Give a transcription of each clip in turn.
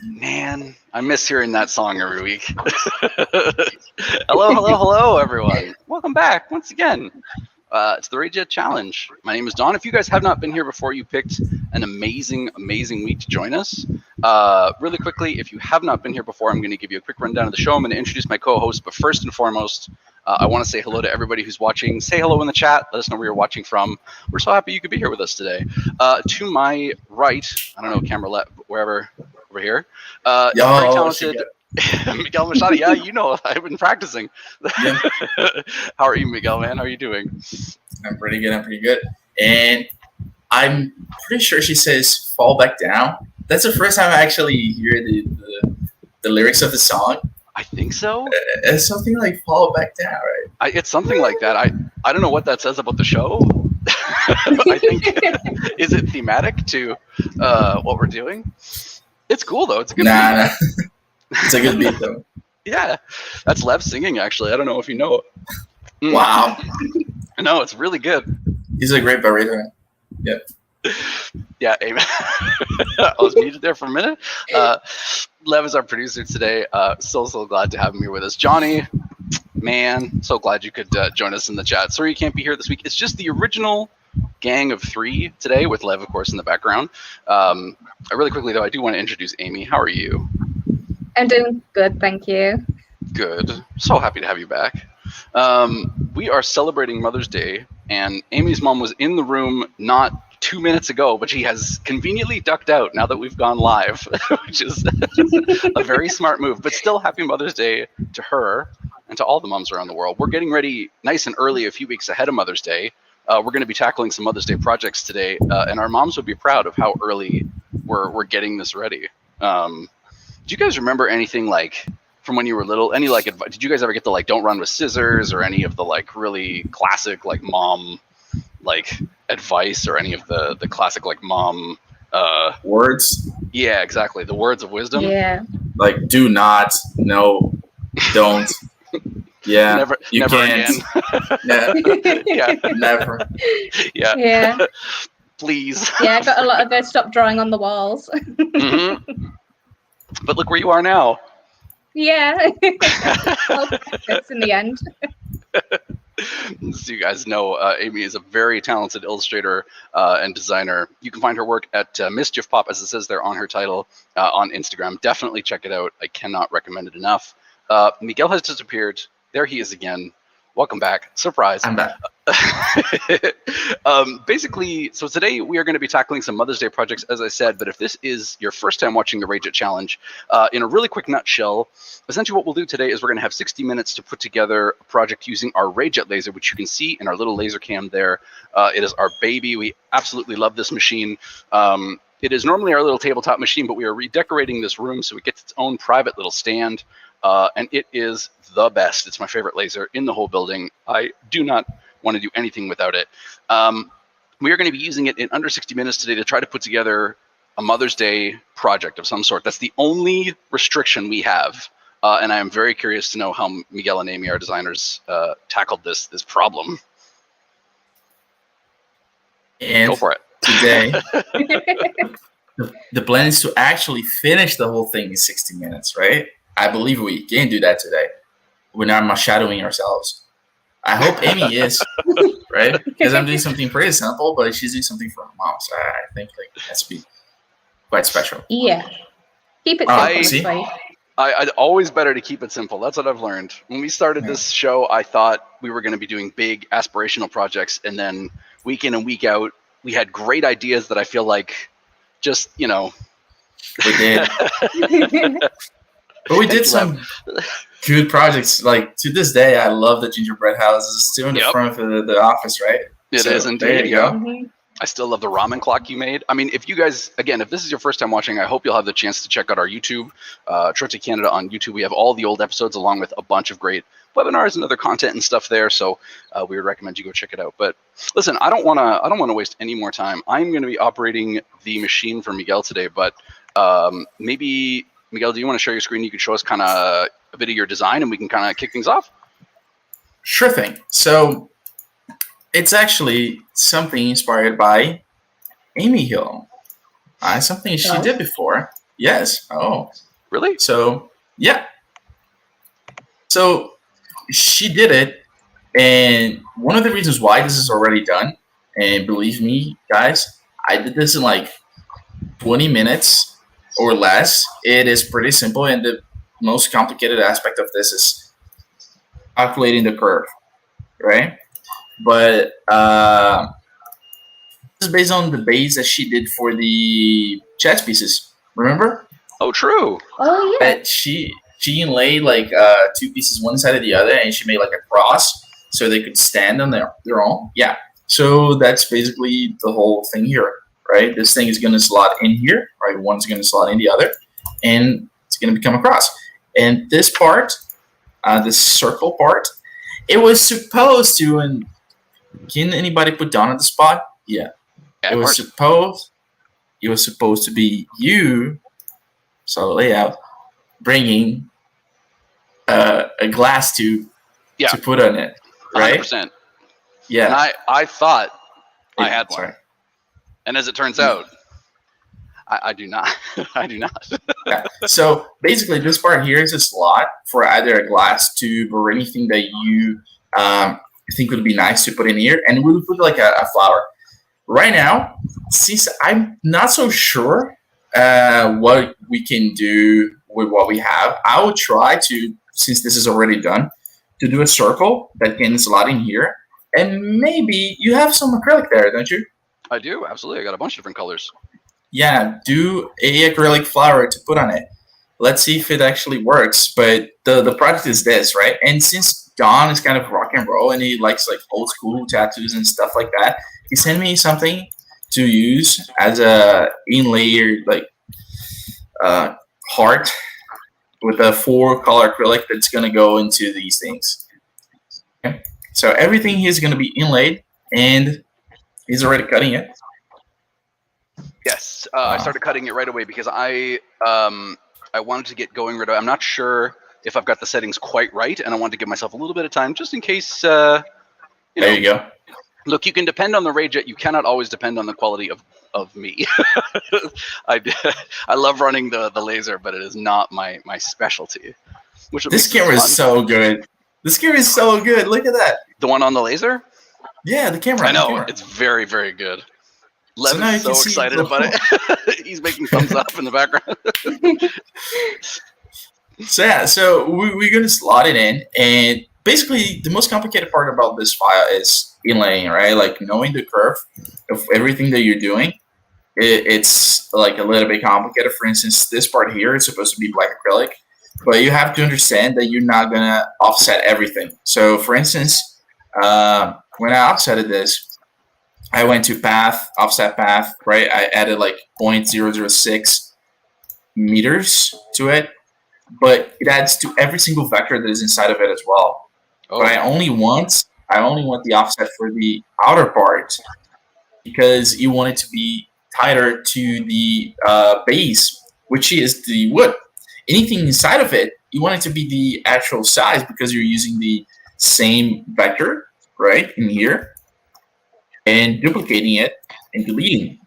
Man, I miss hearing that song every week. Hello, everyone. Welcome back once again. It's the Rayjet Challenge. My name is Don. If you guys have not been here before, you picked an amazing week to join us. Really quickly, if you have not been here before, I'm going to give you a quick rundown of the show. I'm going to introduce my co-host, but first and foremost, I want to say hello to everybody who's watching. Say hello in the chat. Let us know where you're watching from. We're so happy you could be here with us today. To my right, I don't know, camera wherever, over here, very talented Miguel Machado. Yeah, you know, I've been practicing. Yeah. How are you, Miguel, man? How are you doing? I'm pretty good. And I'm pretty sure she says "fall back down." That's the first time I actually hear the lyrics of the song. I think so. It's something like "fall back down," right? It's something like that. I don't know what that says about the show. I think is it thematic to what we're doing? It's cool though. It's a good. Nah. It's a good beat though. Yeah, that's Lev singing. Actually, I don't know if you know it. Wow. No, it's really good. He's a great barista. Yep. Yeah, amen. I was muted there for a minute. Lev is our producer today. So glad to have him here with us. Johnny, man, so glad you could join us in the chat. Sorry you can't be here this week. It's just the original gang of three today with Lev, of course, in the background. Really quickly, though, I do want to introduce Amy. How are you? I'm doing good, thank you. Good. So happy to have you back. We are celebrating Mother's Day, and Amy's mom was in the room not 2 minutes ago, but she has conveniently ducked out now that we've gone live, which is a very smart move. But still, happy Mother's Day to her and to all the moms around the world. We're getting ready nice and early, a few weeks ahead of Mother's Day. We're going to be tackling some Mother's Day projects today, and our moms would be proud of how early we're getting this ready. Do you guys remember anything like from when you were little? Any like advice? Did you guys ever get the like don't run with scissors or any of the like really classic like mom like advice or any of the classic like mom words? Yeah, exactly. The words of wisdom. Yeah. Like do not, no, don't. Yeah. Never can't. Again. Yeah. Never. Yeah. Yeah. Please. Yeah, I got a lot of those stop drawing on the walls. Mm-hmm. But look where you are now. Yeah. That's in the end. So you guys know, Amy is a very talented illustrator and designer. You can find her work at Mischief Pop, as it says there on her title, on Instagram. Definitely check it out. I cannot recommend it enough. Miguel has disappeared. There he is again. Welcome back. Surprise. I'm back. Basically, so today we are going to be tackling some Mother's Day projects, as I said, but if this is your first time watching the Rayjet Challenge, in a really quick nutshell, essentially what we'll do today is we're going to have 60 minutes to put together a project using our Rayjet Laser, which you can see in our little laser cam there. It is our baby. We absolutely love this machine. It is normally our little tabletop machine, but we are redecorating this room so it gets its own private little stand, and it is the best. It's my favorite laser in the whole building. I do not want to do anything without it. We are going to be using it in under 60 minutes today to try to put together a Mother's Day project of some sort. That's the only restriction we have. And I am very curious to know how Miguel and Amy, our designers, tackled this problem. And go for it. Today, the plan is to actually finish the whole thing in 60 minutes, right? I believe we can do that today. We're not shadowing ourselves. I hope Amy is, right? Because I'm doing something pretty simple, but she's doing something for her mom. So I think like that's be quite special. Yeah. Keep it simple. I'd always better to keep it simple. That's what I've learned. When we started this show, I thought we were going to be doing big aspirational projects, and then week in and week out, we had great ideas that I feel like just, you know. We did. But we did some good projects. Like to this day, I love the gingerbread house. It's still in the front of the office, right? It is indeed. There you go. Mm-hmm. I still love the ramen clock you made. I mean, if you guys, again, if this is your first time watching, I hope you'll have the chance to check out our YouTube, Trotec Canada on YouTube. We have all the old episodes along with a bunch of great webinars and other content and stuff there. So we would recommend you go check it out. But listen, I don't want to waste any more time. I'm going to be operating the machine for Miguel today, but maybe Miguel, do you want to share your screen? You can show us kind of a bit of your design and we can kind of kick things off. Sure thing. So it's actually something inspired by Amy Hill. Something she did before. Yes. Oh, Really? so yeah. So she did it, and one of the reasons why this is already done, and believe me, guys, I did this in like 20 minutes or less. It is pretty simple, and the most complicated aspect of this is calculating the curve, right? But this is based on the base that she did for the chess pieces. Remember? Oh, true. Oh yeah. That she inlaid like two pieces one side of the other, and she made like a cross so they could stand on their own. Yeah. So that's basically the whole thing here, right? This thing is going to slot in here, right? One's going to slot in the other, and it's going to become a cross. And this part, this circle part, it was supposed to. And can anybody put down on the spot? Yeah. It was supposed to be you. So layout bringing a glass tube to put on it, right? 100%. Yeah. And I thought I had one. Sorry. And as it turns out, I do not. I do not. Yeah. So basically, this part here is a slot for either a glass tube or anything that you think would be nice to put in here, and we would put like a flower. Right now, since I'm not so sure what we can do with what we have, I will try to, since this is already done, to do a circle that can slot in here. And maybe you have some acrylic there, don't you? I do, absolutely. I got a bunch of different colors. Yeah, do a acrylic flower to put on it. Let's see if it actually works. But the project is this, right? And since Don is kind of rock and roll and he likes like old school tattoos and stuff like that, he sent me something to use as a inlay like heart with a 4-color acrylic that's going to go into these things. Okay. So everything here is going to be inlaid, and he's already cutting it. Yes, I started cutting it right away because I wanted to get going right away. I'm not sure if I've got the settings quite right, and I wanted to give myself a little bit of time just in case. There you go. Look, you can depend on the Rayjet. You cannot always depend on the quality of me. I love running the laser, but it is not my specialty. This camera is so good. This camera is so good. Look at that. The one on the laser? Yeah, the camera. I know. It's very, very good. Lev is so excited about it. He's making thumbs up in the background. So we're going to slot it in. And basically, the most complicated part about this file is inlaying, right? Like knowing the curve of everything that you're doing. It's like a little bit complicated. For instance, this part here is supposed to be black acrylic. But you have to understand that you're not going to offset everything. So, for instance, when I offsetted this, I went to path, offset path, right? I added like 0.006 meters to it. But it adds to every single vector that is inside of it as well. Oh. But I only want the offset for the outer part because you want it to be tighter to the base, which is the wood. Anything inside of it, you want it to be the actual size because you're using the same vector, right, in here, and duplicating it and deleting.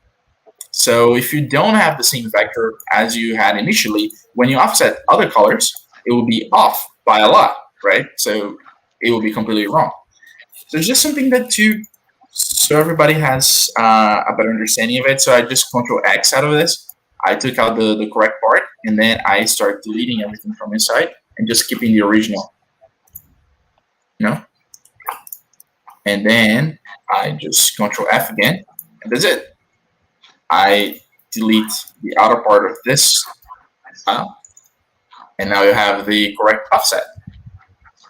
So if you don't have the same vector as you had initially, when you offset other colors, it will be off by a lot, right? So it will be completely wrong. So it's just something so everybody has a better understanding of it. So I just Control X out of this. I took out the correct part, and then I start deleting everything from inside and just keeping the original. And then I just Control F again, and that's it. I delete the outer part of this file, and now you have the correct offset.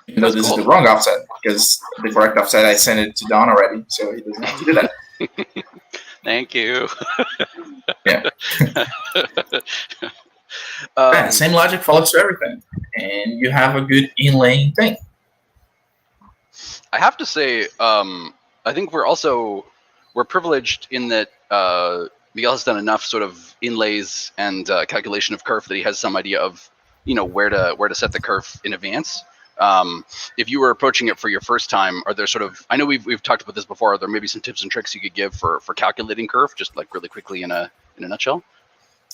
Even though this is the wrong offset, because the correct offset, I sent it to Don already, so he doesn't have to do that. Thank you. Yeah. Same logic follows to everything, and you have a good inlaying thing. I have to say, I think we're privileged in that Miguel has done enough sort of inlays and calculation of curve that he has some idea of where to set the curve in advance. If you were approaching it for your first time, are there sort of, I know we've talked about this before, are there maybe some tips and tricks you could give for calculating curve, just like really quickly in a nutshell?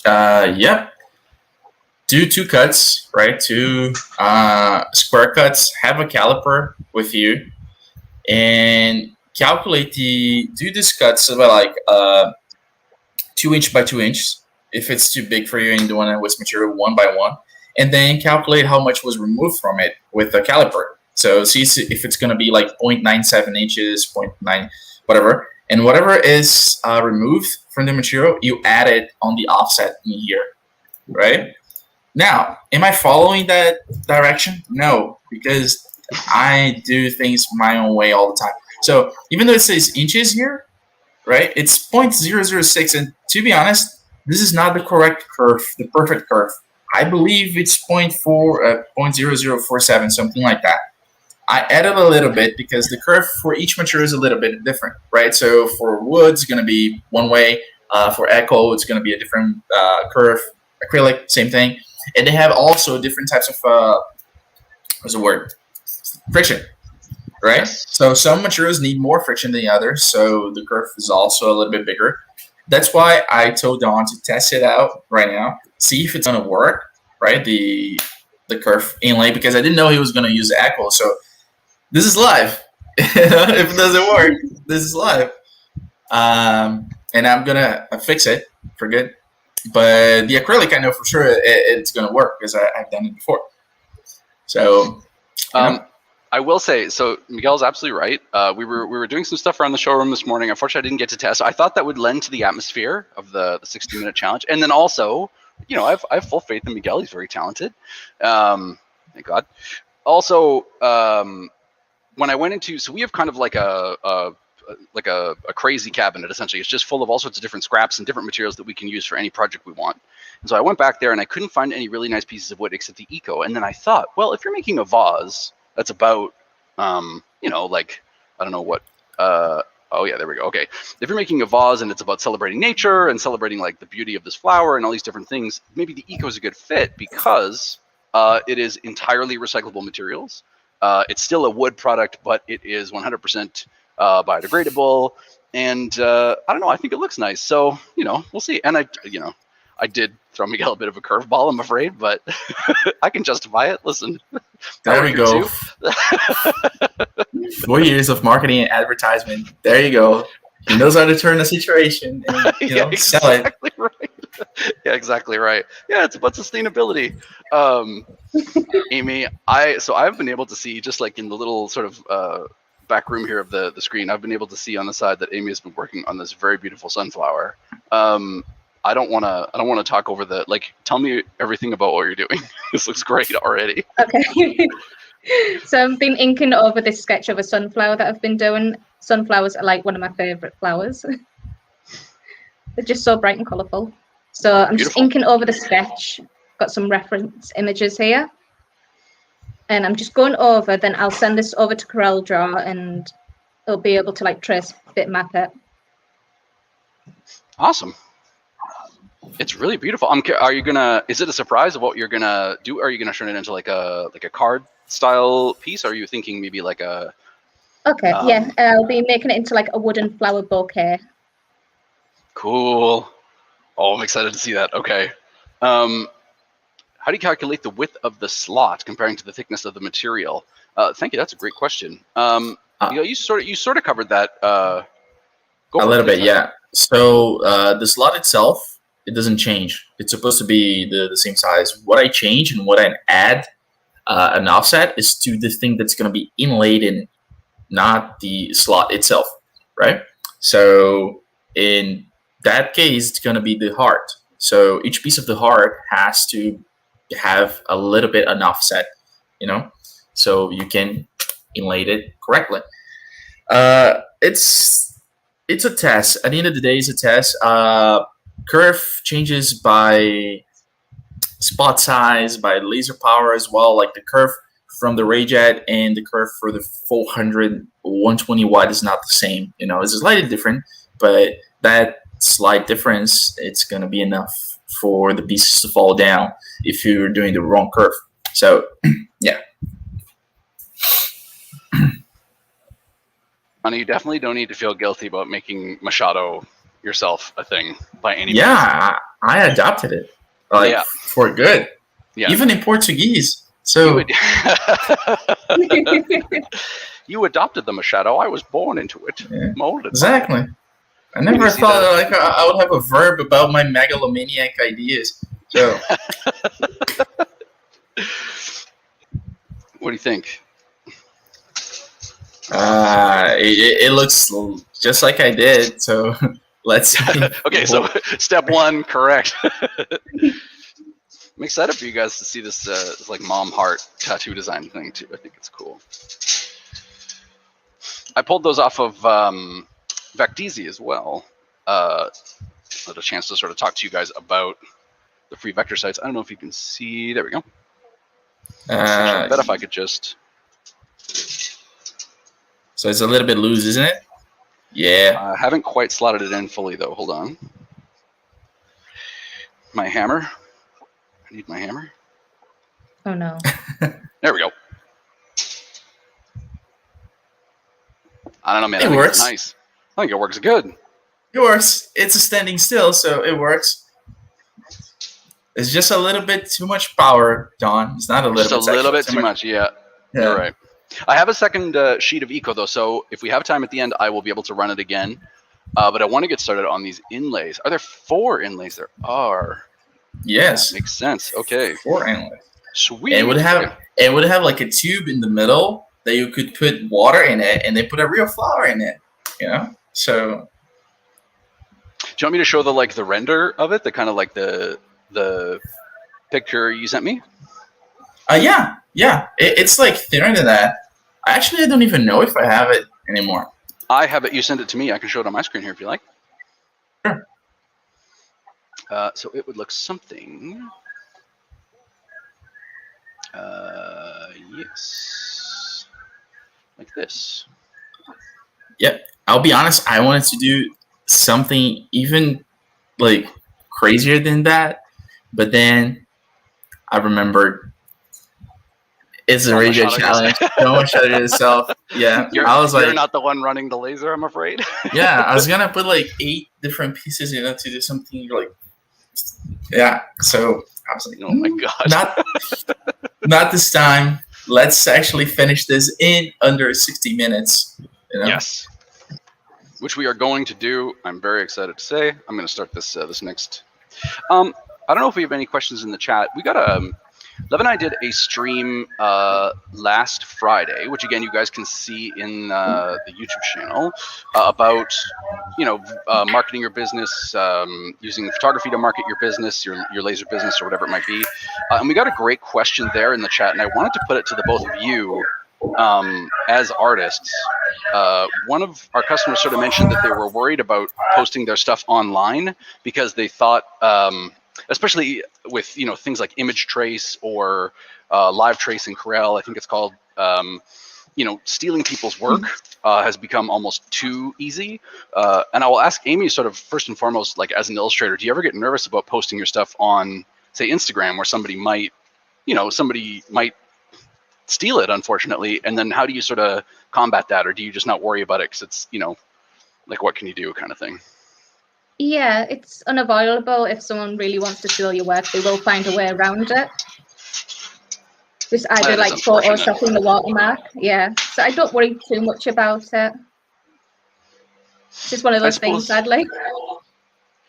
Yep. do 2 cuts, right? 2 square cuts. Have a caliper with you, and calculate do these cuts about like 2 inch by 2 inch. If it's too big for you and you don't want to waste material 1 by 1, and then calculate how much was removed from it with a caliper. So see if it's going to be like 0.97 inches, 0.9, whatever. And whatever is removed from the material, you add it on the offset in here, right? Now, am I following that direction? No, because I do things my own way all the time. So even though it says inches here, right, it's 0.006. And to be honest, this is not the correct curve, the perfect curve. I believe it's 0.0047, something like that. I added a little bit because the curve for each material is a little bit different, right? So for wood, it's going to be one way. For echo, it's going to be a different curve. Acrylic, same thing. And they have also different types of, what's the word? Friction, right? Yes. So some materials need more friction than the others, so the curve is also a little bit bigger. That's why I told Don to test it out right now, see if it's going to work, right? The curve inlay, because I didn't know he was going to use echo. So this is live. If it doesn't work, this is live. And I'm going to fix it for good. But the acrylic, I know for sure it's going to work because I've done it before. So, I will say, so Miguel's absolutely right. We were doing some stuff around the showroom this morning. Unfortunately, I didn't get to test. I thought that would lend to the atmosphere of the 60-minute challenge. And then also, you know, I have full faith in Miguel. He's very talented. Thank God. Also, when I went into, so we have kind of like a crazy cabinet, essentially. It's just full of all sorts of different scraps and different materials that we can use for any project we want. And so I went back there and I couldn't find any really nice pieces of wood except the Eco. And then I thought, well, if you're making a vase that's about, you know, like, I don't know what, oh yeah, there we go. Okay. If you're making a vase and it's about celebrating nature and celebrating like the beauty of this flower and all these different things, maybe the Eco is a good fit because it is entirely recyclable materials. It's still a wood product, but it is 100% biodegradable. And I don't know, I think it looks nice. So, you know, we'll see. And I did throw Miguel a bit of a curveball, I'm afraid, but I can justify it. Listen. There we go. 4 years of marketing and advertisement. There you go. He knows how to turn a situation and sell it. Right. Yeah, exactly right. Yeah, it's about sustainability. Amy, I've been able to see, just like in the little sort of back room here of the screen, I've been able to see on the side that Amy has been working on this very beautiful sunflower. I don't want to talk over tell me everything about what you're doing. This looks great already. Okay. So I've been inking over this sketch of a sunflower that I've been doing. Sunflowers are like one of my favorite flowers. They're just so bright and colorful. So I'm just inking over the sketch. Got some reference images here. And I'm just going over, then I'll send this over to CorelDRAW and it'll be able to like trace bit map it. Awesome. It's really beautiful. Is it a surprise of what you're gonna do? Are you gonna turn it into like a card style piece? Or are you thinking maybe like a? Okay, yeah, I'll be making it into like a wooden flower bouquet. Cool. Oh, I'm excited to see that. Okay. How do you calculate the width of the slot comparing to the thickness of the material? Thank you. That's a great question. You sort of covered that. A little bit, yeah. So the slot itself, it doesn't change. It's supposed to be the same size. What I change and what I add an offset is to the thing that's going to be inlaid in, not the slot itself, right? So in that case, it's going to be the heart. So each piece of the heart has to have a little bit an offset, so you can inlay it correctly. It's a test. At the end of the day, it's a test. Curve changes by spot size, by laser power as well. Like the curve from the Rayjet and the curve for the 400 120 watt is not the same. It's slightly different, but that slight difference, it's going to be enough for the pieces to fall down if you're doing the wrong curve. So, yeah. And you definitely don't need to feel guilty about making Machado yourself a thing by any means. Yeah, I adopted it for good. Yeah. even in Portuguese. You, So you adopted the Machado. I was born into it. Yeah, Molded. by it. exactly. I When you never see thought the- like I would have a verb about my megalomaniac ideas. So What do you think? it looks just like I did. So let's see. Okay, so step one, correct. I'm excited for you guys to see this like mom heart tattoo design thing too. I think it's cool. I pulled those off of Vecteezy as well. Had a chance to sort of talk to you guys about the free vector sites. I don't know if you can see. There we go. I bet if I could just. So it's a little bit loose, isn't it? Yeah. I haven't quite slotted it in fully though. Hold on. My hammer. I need my hammer. Oh no. There we go. I don't know, man. It I think works. It's nice. I think it works good. It works. It's a standing still, so it works. It's just a little bit too much power, Don. It's not a little Just bit. a it's little actually bit too much. Yeah, Yeah. you're right. I have a second sheet of eco though, so if we have time at the end, I will be able to run it again. But I want to get started on these inlays. Are there 4 inlays? There are. Yes. Makes sense. Okay. 4 inlays. Sweet. It would have like a tube in the middle that you could put water in it, and they put a real flower in it. You know. So. Do you want me to show the render of it? The kind of like the picture you sent me? Yeah. It's like thinner than that. I don't even know if I have it anymore. I have it. You send it to me. I can show it on my screen here if you like. Sure. So it would look something. Yes. Like this. Yep. I'll be honest. I wanted to do something even like crazier than that, but then I remembered it's a Rayjet challenge. No one shot it itself. Yeah. I was you're like, not the one running the laser, I'm afraid. yeah, I was gonna put like 8 different pieces, to do something like, yeah. So I was like, Oh my gosh. not this time. Let's actually finish this in under 60 minutes. Yes. Which we are going to do. I'm very excited to say. I'm going to start this this next. I don't know if we have any questions in the chat. We got Lev and I did a stream last Friday, which again you guys can see in the YouTube channel about marketing your business, using photography to market your business, your laser business, or whatever it might be. And we got a great question there in the chat, and I wanted to put it to the both of you as artists. One of our customers sort of mentioned that they were worried about posting their stuff online because they thought. Especially with things like image trace or live trace in Corel, I think it's called. Stealing people's work has become almost too easy. And I will ask Amy, sort of first and foremost, like as an illustrator, do you ever get nervous about posting your stuff on, say, Instagram, where somebody might steal it, unfortunately? And then how do you sort of combat that, or do you just not worry about it because it's like what can you do, kind of thing? Yeah, it's unavoidable. If someone really wants to steal your work, they will find a way around it. Just either like photoshopping the watermark. Yeah, so I don't worry too much about it. It's just one of those things, sadly.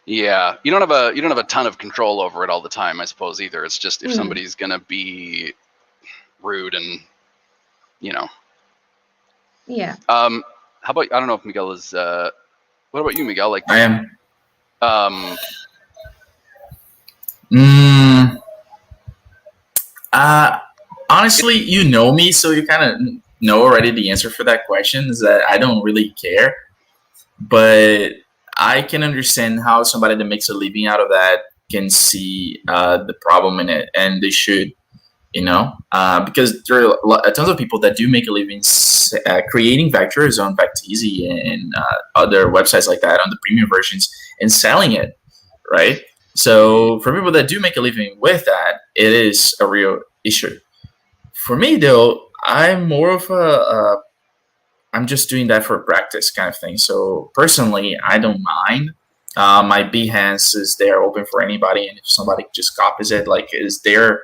Yeah, you don't have a ton of control over it all the time, I suppose, either. It's just if somebody's gonna be rude and Yeah. How about, I don't know if Miguel is. What about you, Miguel? Like I am. Honestly, you know me, so you kind of know already the answer for that question, is that I don't really care. But I can understand how somebody that makes a living out of that can see the problem in it, and they should, because there are tons of people that do make a living creating vectors on Vecteezy and other websites like that on the premium versions and selling it, right? So for people that do make a living with that, it is a real issue. For me, though, I'm more of I'm just doing that for practice kind of thing. So personally, I don't mind. My Behance is there open for anybody, and if somebody just copies it, like is their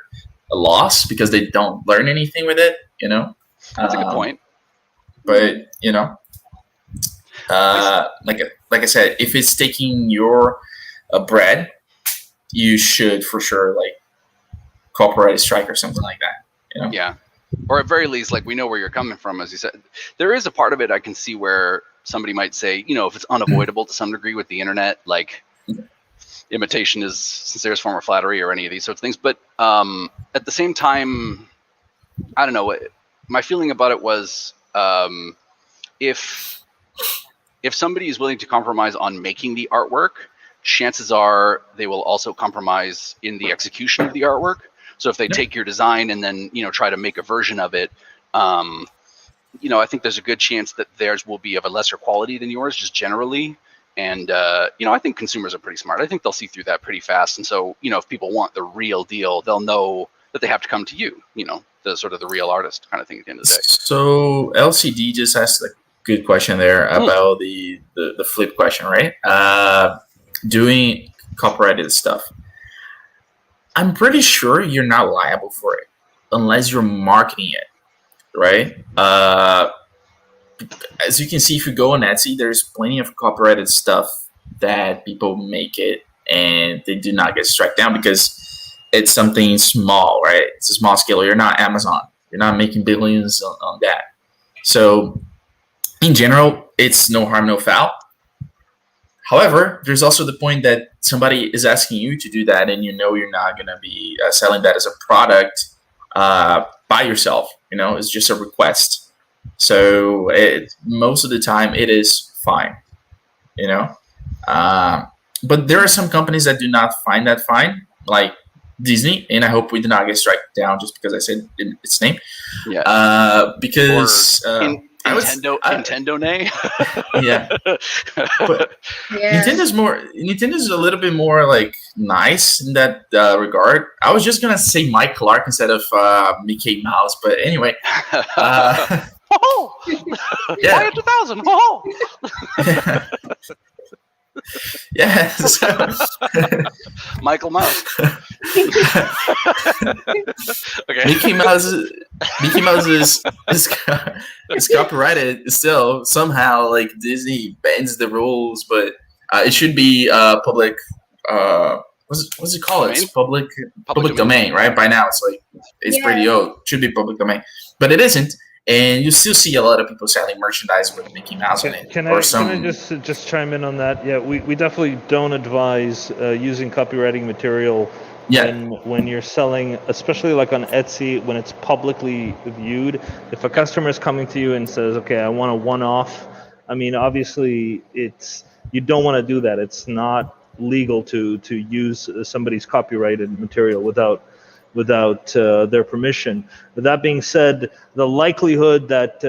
a loss because they don't learn anything with it. That's a good point. But like I said, if it's taking your bread, you should for sure like copyright strike or something like that. Yeah, or at very least, like we know where you're coming from, as you said. There is a part of it I can see where somebody might say, if it's unavoidable to some degree with the internet, like imitation is sincerest form of flattery or any of these sorts of things. But at the same time, I don't know. My feeling about it was if somebody is willing to compromise on making the artwork, chances are they will also compromise in the execution of the artwork. So if they take your design and then try to make a version of it, I think there's a good chance that theirs will be of a lesser quality than yours, just generally. And I think consumers are pretty smart. I think they'll see through that pretty fast. And so if people want the real deal, they'll know that they have to come to you. The sort of the real artist kind of thing at the end of the day. So LCD just asked a good question there about the flip question, right? Doing copyrighted stuff. I'm pretty sure you're not liable for it unless you're marketing it, right? As you can see, if you go on Etsy, there's plenty of copyrighted stuff that people make it and they do not get struck down because it's something small, right? It's a small scale. You're not Amazon. You're not making billions on that. So in general, it's no harm, no foul. However, there's also the point that somebody is asking you to do that and you're not going to be selling that as a product by yourself. It's just a request. So most of the time it is fine, but there are some companies that do not find that fine, like Disney, and I hope we do not get struck down just because I said its name. Yeah. Because Nintendo nay. Yeah. But Yeah. Nintendo's a little bit more like nice in that regard. I was just gonna say Mike Clark instead of Mickey Mouse, but anyway. Yeah. 2000. Oh. Yeah. So. Michael Mouse. Okay. Mickey Mouse is copyrighted still. Somehow, like Disney bends the rules, but it should be public. What's it called? It's public domain, right? By now, it's pretty old. It should be public domain, but it isn't. And you still see a lot of people selling merchandise with Mickey Mouse in it. Can I just chime in on that? Yeah, we definitely don't advise using copywriting material when you're selling, especially like on Etsy, when it's publicly viewed. If a customer is coming to you and says, okay, I want a one-off, I mean, obviously you don't want to do that. It's not legal to use somebody's copyrighted material without their permission. But that being said, the likelihood that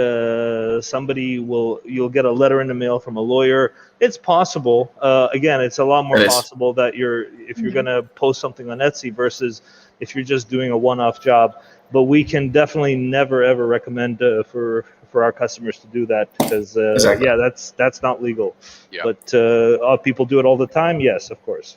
you'll get a letter in the mail from a lawyer, it's possible. Again, it's a lot more possible that if you're going to post something on Etsy versus if you're just doing a one-off job. But we can definitely never ever recommend for our customers to do that because exactly. that's not legal. Yeah. But people do it all the time. Yes, of course.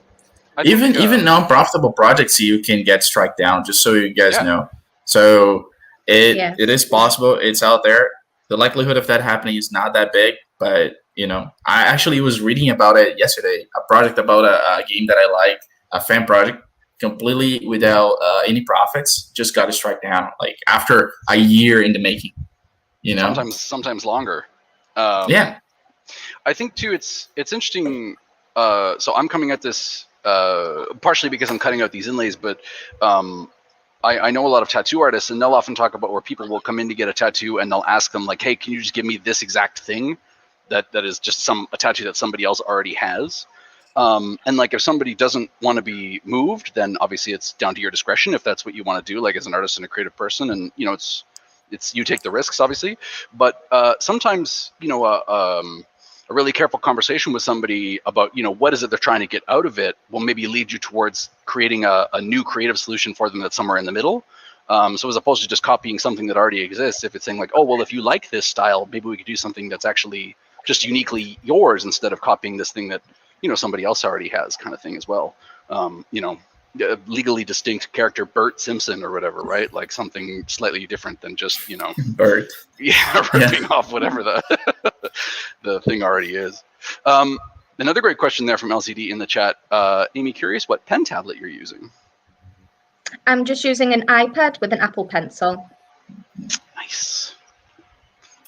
Even non-profitable projects you can get struck down, just so you guys know. So it is possible. It's out there. The likelihood of that happening is not that big, but I actually was reading about it yesterday. A project about a game that I like, a fan project, completely without any profits, just got to strike down like after a year in the making. Sometimes longer. Yeah. I think too. It's interesting. So I'm coming at this. Partially because I'm cutting out these inlays, but I know a lot of tattoo artists, and they'll often talk about where people will come in to get a tattoo, and they'll ask them like, "Hey, can you just give me this exact thing that is just a tattoo that somebody else already has?" And like if somebody doesn't want to be moved, then obviously it's down to your discretion if that's what you want to do, like as an artist and a creative person, and it's you take the risks, obviously. But sometimes a really careful conversation with somebody about, what is it they're trying to get out of it will maybe lead you towards creating a new creative solution for them that's somewhere in the middle. So as opposed to just copying something that already exists, if it's saying like, oh, well, if you like this style, maybe we could do something that's actually just uniquely yours instead of copying this thing that, somebody else already has kind of thing as well. legally distinct character, Bert Simpson or whatever, right? Like something slightly different than just, Bert. ripping off whatever the thing already is. Another great question there from LCD in the chat. Amy, curious what pen tablet you're using? I'm just using an iPad with an Apple Pencil. Nice.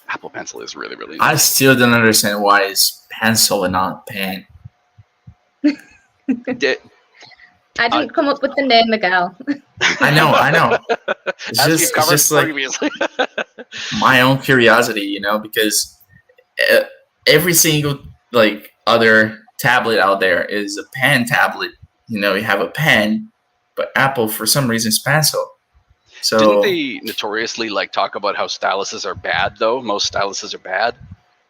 Apple Pencil is really, really I nice. still don't understand why it's pencil and not pen. I didn't come up with the name, Miguel. I know. It's As we've just, covered like previously. my own curiosity, because every single like other tablet out there is a pen tablet. You have a pen, but Apple for some reason is pencil. So didn't they notoriously talk about how styluses are bad though? Most styluses are bad,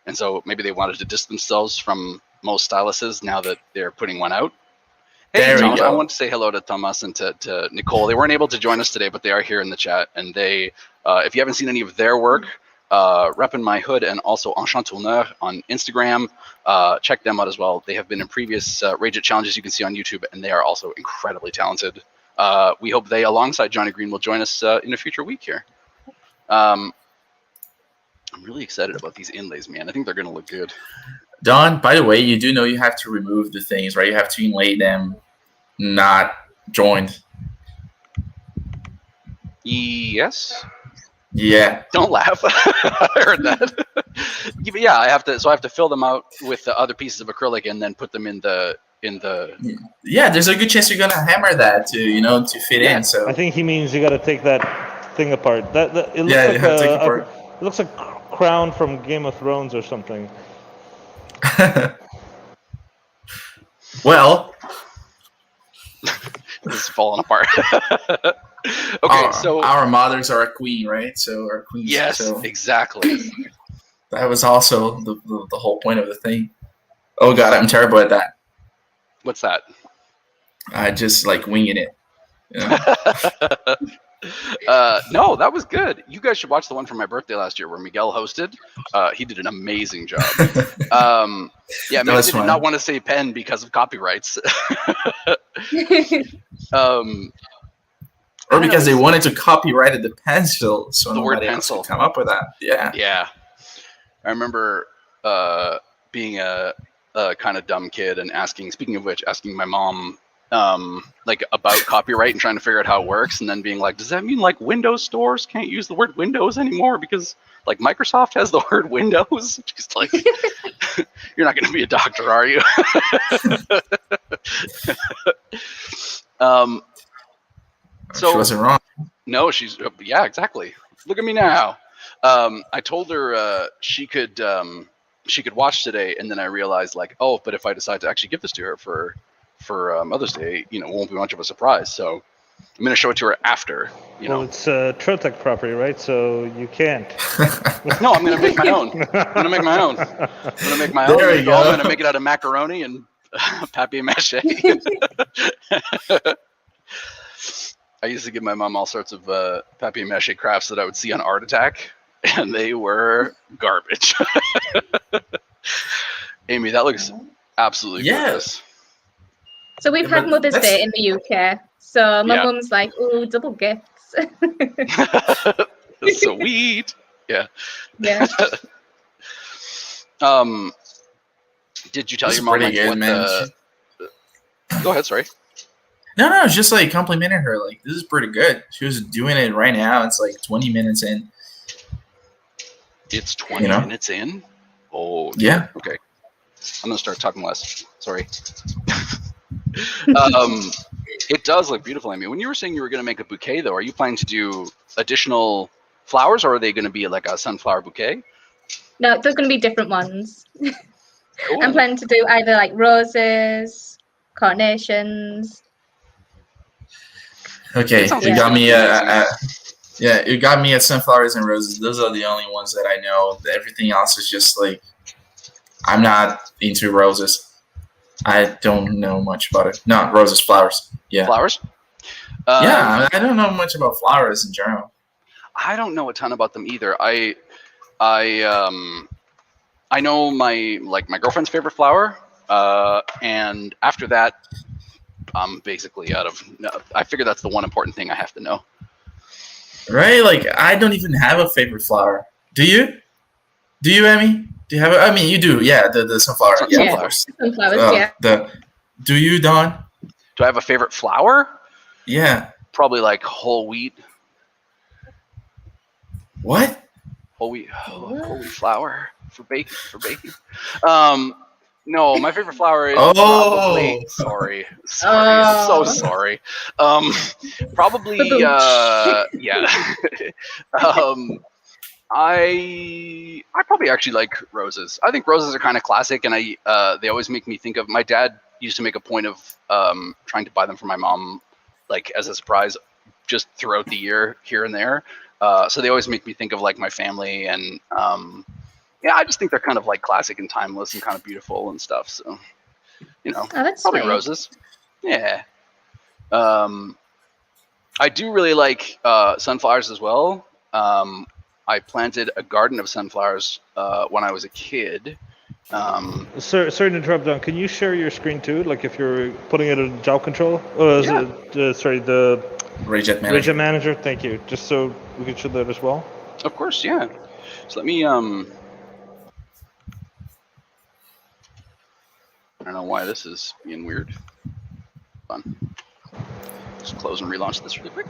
and so maybe they wanted to distance themselves from most styluses now that they're putting one out. Hey, There we Tom, go. I want to say hello to Thomas and to Nicole. They weren't able to join us today, but they are here in the chat. And they, if you haven't seen any of their work, Reppin' My Hood and also Enchantourneur on Instagram, check them out as well. They have been in previous Rayjet challenges you can see on YouTube, and they are also incredibly talented. We hope they, alongside Johnny Green, will join us in a future week here. I'm really excited about these inlays, man. I think they're going to look good. Don, by the way, you do know you have to remove the things, right? You have to inlay them, not joined. Yes. Yeah. Don't laugh. I heard that. Yeah, I have to. So I have to fill them out with the other pieces of acrylic and then put them in the. Yeah, there's a good chance you're gonna hammer that to fit in. So I think he means you got to take that thing apart. It looks you have to take it apart. it looks like Crown from Game of Thrones or something. Well, It's falling apart. Okay, so our mothers are a queen, right? So our queens. yes, So exactly. that was also the whole point of the thing. Oh God, I'm terrible at that. What's that? I just like winging it. No, that was good. You guys should watch the one from my birthday last year where Miguel hosted. He did an amazing job. Yeah, maybe they did not want to say pen because of copyrights. Or because they wanted to copyright the pencil, so The word nobody else pencil. could come up with that. Yeah. Yeah, I remember being a kind of dumb kid and asking. Speaking of which, asking my mom about copyright and trying to figure out how it works, and then being like, "Does that mean Windows stores can't use the word Windows anymore because Microsoft has the word Windows?" She's like, "You're not going to be a doctor, are you?" She wasn't wrong. No, yeah, exactly. Look at me now. I told her she could watch today, and then I realized but if I decide to actually give this to her for Mother's Day, it won't be much of a surprise. So I'm going to show it to her after. Well, it's Trotec property, right? So you can't. No, I'm going to make my own. I'm going to make my own. There you go. I'm going to make it out of macaroni and papier-mâché. I used to give my mom all sorts of papier-mâché crafts that I would see on Art Attack, and they were garbage. Amy, that looks absolutely gorgeous. So we've had Mother's Day in the UK. So my mum's like, "Ooh, double gifts." Sweet. Yeah. Yeah. Did you tell your mom Go ahead, sorry. No, it's just complimenting her. This is pretty good. She was doing it right now. It's 20 minutes in. It's 20 minutes in? Oh, dear. Yeah. Okay. I'm going to start talking less. Sorry. It does look beautiful. I mean, when you were saying you were going to make a bouquet, though, are you planning to do additional flowers, or are they going to be a sunflower bouquet? No, there's going to be different ones. Cool. I'm planning to do either roses, carnations. Okay, you got me. You got me at sunflowers and roses. Those are the only ones that I know. Everything else is just I'm not into roses. I don't know much about it. No, roses, flowers. Yeah. Flowers? Yeah, I don't know much about flowers in general. I don't know a ton about them either. I know my girlfriend's favorite flower, and after that, I'm basically out of. I figure that's the one important thing I have to know. Right? Like, I don't even have a favorite flower. Do you? Do you, Emmy? Do you have? I mean, you do. Yeah, the sunflower. Yeah, of course. Sunflowers. Yeah. Do you, Don? Do I have a favorite flower? Yeah. Probably like whole wheat. What? Whole wheat flour for baking. No, my favorite flower is probably. Sorry, so sorry. Probably. Yeah. I probably actually like roses. I think roses are kind of classic, and they always make me think of my dad. Used to make a point of trying to buy them for my mom, like as a surprise, just throughout the year, here and there. So they always make me think of like my family, and yeah, I just think they're kind of like classic and timeless and kind of beautiful and stuff. So, that's probably sweet. roses. Yeah. I do really like sunflowers as well. I planted a garden of sunflowers when I was a kid. Sorry to interrupt, Don. Can you share your screen too? Like if you're putting it in job control? Yeah. The Rayjet Manager. Rayjet Manager. Thank you. Just so we can show that as well. Of course, yeah. So let me. I don't know why this is being weird. Fun. Just close and relaunch this really quick.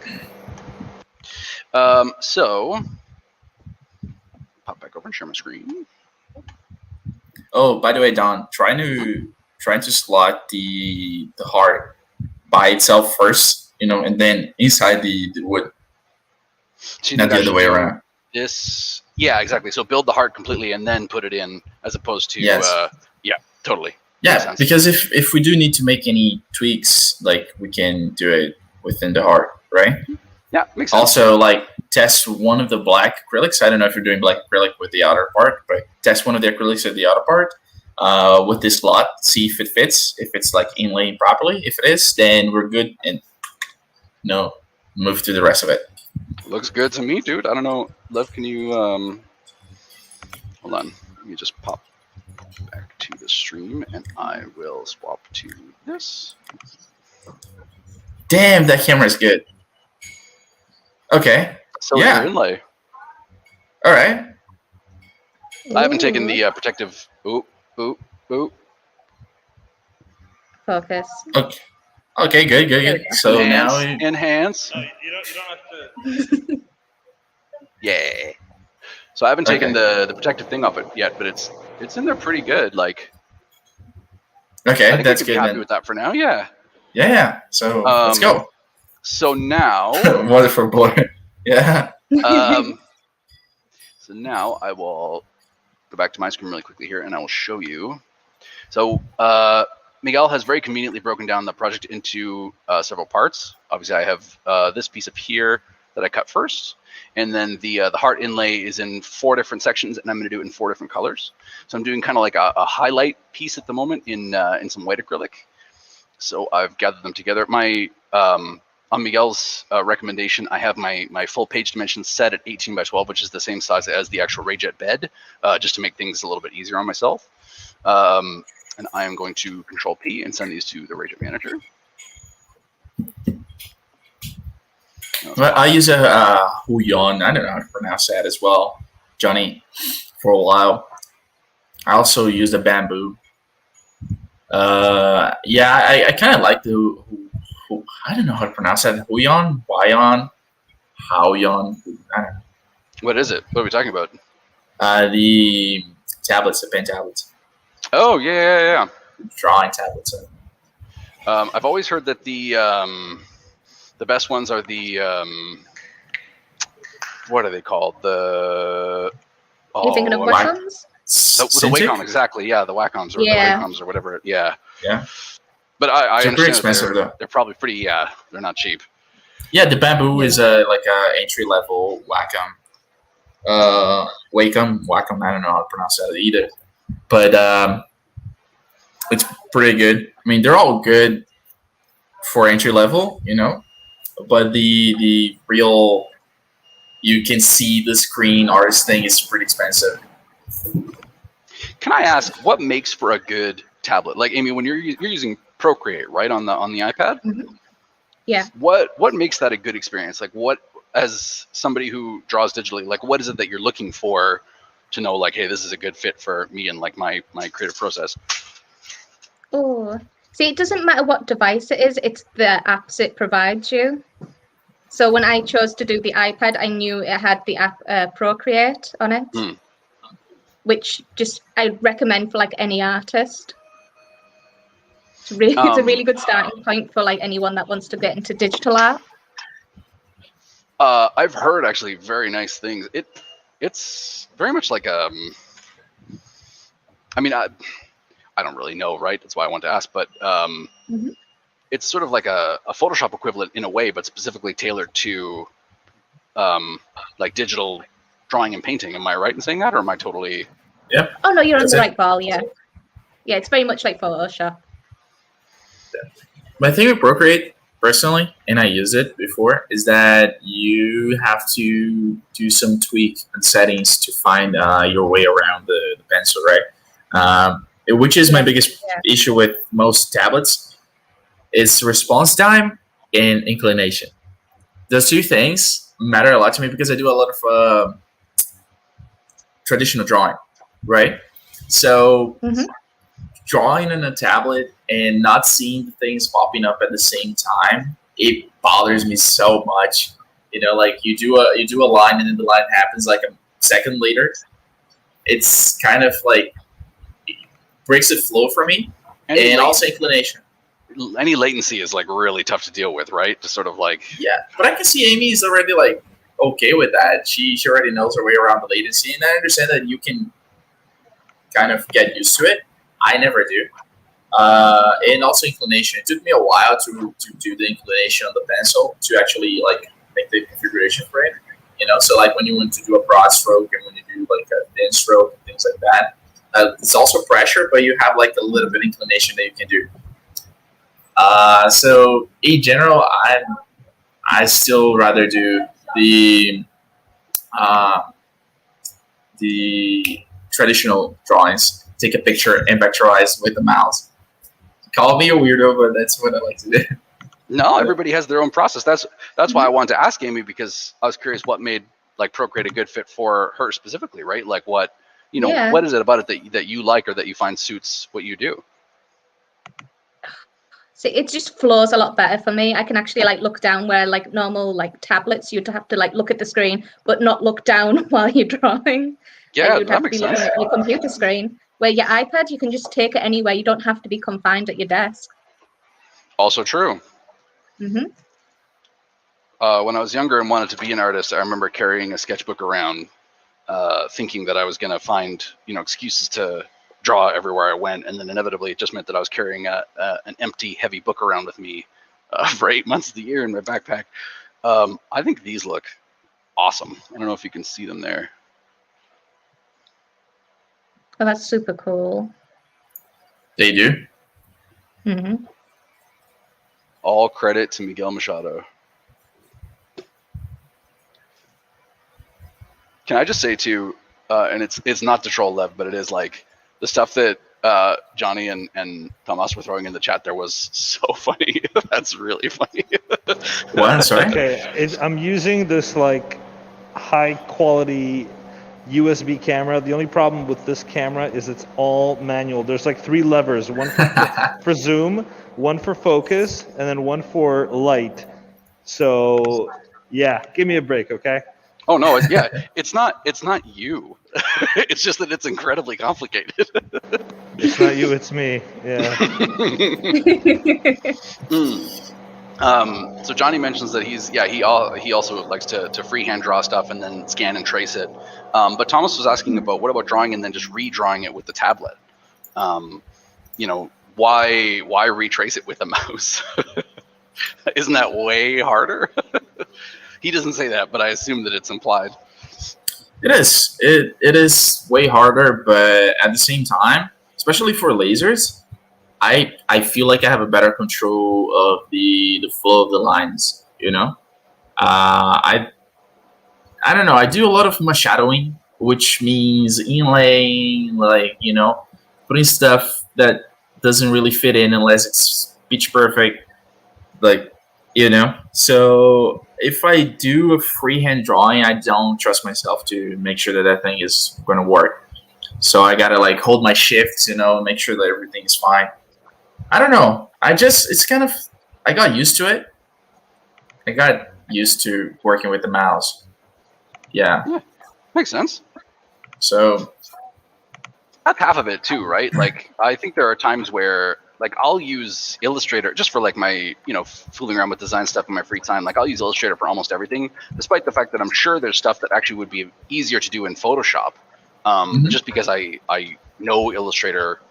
So pop back over and share my screen. Oh, by the way, Don, trying to slot the heart by itself first, and then inside the wood, So not the other way around. This, yeah, exactly. So build the heart completely and then put it in, as opposed to, Yes. Yeah, totally. Yeah, because if we do need to make any tweaks, like we can do it within the heart, right? Yeah, makes sense. Also, like test one of the black acrylics. I don't know if you're doing black acrylic with the outer part, but test one of the acrylics at the outer part with this slot. See if it fits. If it's like inlaying properly. If it is, then we're good, and move to the rest of it. Looks good to me, dude. I don't know. Lev, can you hold on. Let me just pop back to the stream and I will swap to this. Damn, that camera is good. Okay. So Yeah. your inlay. All right. I haven't taken the protective. Oop. Focus. Okay. Good. So now enhance. No, you don't have to. Yeah. So I haven't taken the protective thing off it yet, but it's in there pretty good. Like. okay, I think that's we can good. be happy Then. with that for now. Yeah. Yeah. So let's go. So now. Wonderful boy. Yeah. So now I will go back to my screen really quickly here, and I will show you. So Miguel has very conveniently broken down the project into several parts. Obviously, I have this piece up here that I cut first, and then the heart inlay is in 4 different sections, and I'm going to do it in 4 different colors. So I'm doing kind of like a highlight piece at the moment in some white acrylic. So I've gathered them together. My on Miguel's recommendation, I have my full page dimensions set at 18 by 12, which is the same size as the actual Rayjet bed, just to make things a little bit easier on myself. And I am going to Control P and send these to the Rayjet manager. Well, I use a Huyon. I don't know how to pronounce that as well, Johnny, for a while. I also use the bamboo. Yeah, I kind of like the. I don't know how to pronounce that. Huyon, Huyon, Haoyon. I don't know. What is it? What are we talking about? The tablets, the pen tablets. Oh yeah. Drawing tablets. I've always heard that the best ones are the what are they called? The You thinking of Wacoms? the Wacom, exactly. Yeah, the Wacoms or the Wacoms or whatever. Yeah. But I understand pretty expensive though. They're probably pretty. Yeah, they're not cheap. Yeah, the bamboo is like a entry level Wacom. Wacom. I don't know how to pronounce that either, but it's pretty good. I mean, they're all good for entry level, but the real, you can see the screen artist thing is pretty expensive. Can I ask what makes for a good tablet? Like, Amy, when you're using Procreate, right, on the iPad. Yeah. What makes that a good experience? Like, what, as somebody who draws digitally, like, what is it that you're looking for to know, like, hey, this is a good fit for me and like my creative process? Oh, see, it doesn't matter what device it is, it's the apps it provides you. So when I chose to do the iPad, I knew it had the app Procreate on it, which just I recommend for like any artist. It's a really good starting point for like anyone that wants to get into digital art. I've heard actually very nice things. It's very much like I mean, I don't really know, right? That's why I want to ask, but it's sort of like a Photoshop equivalent in a way, but specifically tailored to like digital drawing and painting. Am I right in saying that, or am I totally? Yeah. Oh no, you're on the right ball. Yeah, yeah, it's very much like Photoshop. My thing with Procreate, personally, and I used it before, is that you have to do some tweak and settings to find your way around the pencil, right? Which is my biggest issue with most tablets, is response time and inclination. Those two things matter a lot to me because I do a lot of traditional drawing, right? So drawing on a tablet and not seeing the things popping up at the same time, it bothers me so much. You know, like you do a line and then the line happens like a second later. It's kind of like it breaks the flow for me, and also inclination. Any latency is like really tough to deal with, right? Just sort of like but I can see Amy's already like okay with that. She already knows her way around the latency, and I understand that you can kind of get used to it. I never do. And also inclination. It took me a while to do the inclination on the pencil to actually like make the configuration for it. You know, so like when you want to do a broad stroke and when you do like a thin stroke and things like that, it's also pressure, but you have like a little bit of inclination that you can do. So in general, I still rather do the traditional drawings. Take a picture and vectorize with the mouse. Call me a weirdo, but that's what I like to do. No, everybody has their own process. That's why I wanted to ask Amy, because I was curious what made like Procreate a good fit for her specifically, right? Like what, you know, what is it about it that you like or that you find suits what you do? See, it just flows a lot better for me. I can actually like look down where like normal like tablets, you'd have to like look at the screen, but not look down while you're drawing. Yeah, you'd have to be looking at your computer screen. Where your iPad, you can just take it anywhere. You don't have to be confined at your desk. Also true. When I was younger and wanted to be an artist, I remember carrying a sketchbook around, thinking that I was going to find, you know, excuses to draw everywhere I went, and then inevitably it just meant that I was carrying an empty, heavy book around with me for 8 months of the year in my backpack. I think these look awesome. I don't know if you can see them there. Oh, that's super cool. They do. All credit to Miguel Machado. Can I just say too, and it's not to troll Lev, but it is like the stuff that Johnny and Thomas were throwing in the chat there was so funny. That's really funny. What? Sorry. Okay, I'm using this like high quality USB camera. The only problem with this camera is it's all manual. There's like 3 levers, one for zoom, one for focus, and then one for light. So yeah, give me a break, okay? Oh no, it's not you. It's just that it's incredibly complicated. It's not you, it's me. Yeah. So Johnny mentions that he also likes to freehand draw stuff and then scan and trace it. But Thomas was asking about what about drawing and then just redrawing it with the tablet. You know, why retrace it with a mouse? Isn't that way harder? He doesn't say that, but I assume that it's implied. It is. It is way harder, but at the same time, especially for lasers, I feel like I have a better control of the flow of the lines. You know, I don't know. I do a lot of shadowing, which means inlaying, like, you know, putting stuff that doesn't really fit in unless it's pitch perfect, like, you know. So if I do a freehand drawing, I don't trust myself to make sure that that thing is going to work. So I gotta like hold my shifts, you know, make sure that everything is fine. I don't know. It's kind of, I got used to it. I got used to working with the mouse. Yeah. Makes sense. So That's half of it too, right? Like, I think there are times where, like, I'll use Illustrator just for like my, you know, fooling around with design stuff in my free time. Like, I'll use Illustrator for almost everything, despite the fact that I'm sure there's stuff that actually would be easier to do in Photoshop. Just because I know Illustrator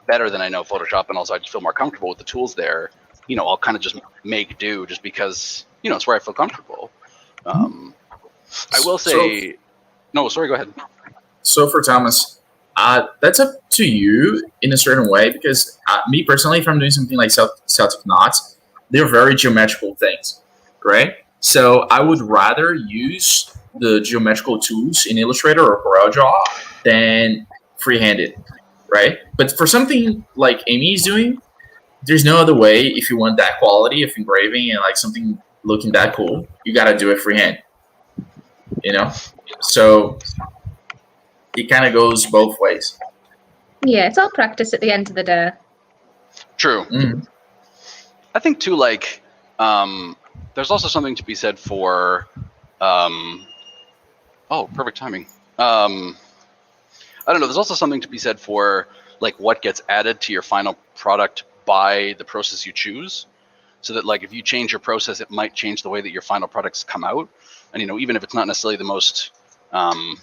better than I know Photoshop, and also I just feel more comfortable with the tools there. You know, I'll kind of just make do, just because, you know, it's where I feel comfortable. I will say, no, sorry, go ahead. So for Thomas, that's up to you in a certain way, because me personally, if I'm doing something like Celtic knots, they're very geometrical things, right? So I would rather use the geometrical tools in Illustrator or CorelDRAW than freehanded, right? But for something like Amy is doing, there's no other way. If you want that quality of engraving and like something looking that cool, you got to do it freehand, you know? So it kind of goes both ways. Yeah, it's all practice at the end of the day. True. Mm-hmm. I think too, like, there's also something to be said for, oh, perfect timing. I don't know. There's also something to be said for like what gets added to your final product by the process you choose. So that, like, if you change your process, it might change the way that your final products come out. And, you know, even if it's not necessarily the most, the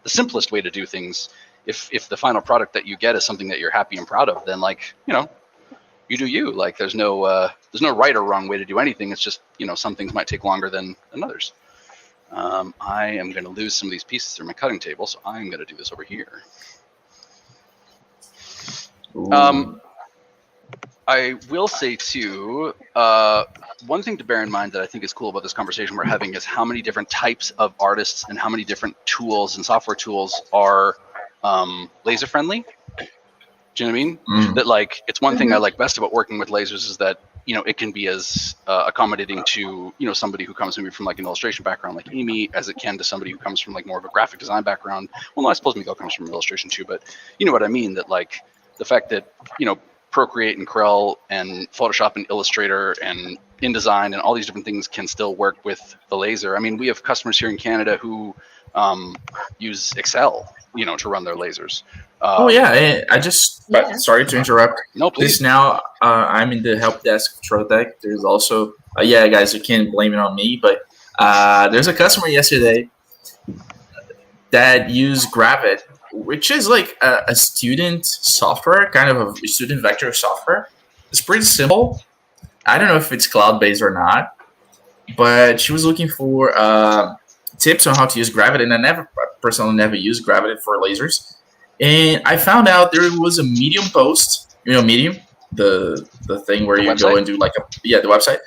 simplest way to do things, if the final product that you get is something that you're happy and proud of, then, like, you know, you do you. Like, there's no right or wrong way to do anything. It's just, you know, some things might take longer than others. I am going to lose some of these pieces through my cutting table, so I'm going to do this over here. I will say too, one thing to bear in mind that I think is cool about this conversation we're having is how many different types of artists and how many different tools and software tools are laser friendly. Do you know what I mean? Mm. That, like, it's one thing I like best about working with lasers is that, you know, it can be as accommodating to, you know, somebody who comes maybe from like an illustration background like Amy as it can to somebody who comes from like more of a graphic design background. Well, no, I suppose Miguel comes from illustration too, but you know what I mean? That, like, the fact that, you know, Procreate and Corel and Photoshop and Illustrator and InDesign and all these different things can still work with the laser. I mean, we have customers here in Canada who use Excel, you know, to run their lasers. Oh yeah, I just sorry to interrupt. No, please. This now I'm in the help desk of Trotec. There's also yeah, guys, you can't blame it on me, but there's a customer yesterday that used Gravit, which is like a student software, kind of a student vector software. It's pretty simple. I don't know if it's cloud-based or not, but she was looking for tips on how to use Gravit, and I personally never used Gravit for lasers. And I found out there was a Medium post, you know, Medium, the thing where you go and do like the website,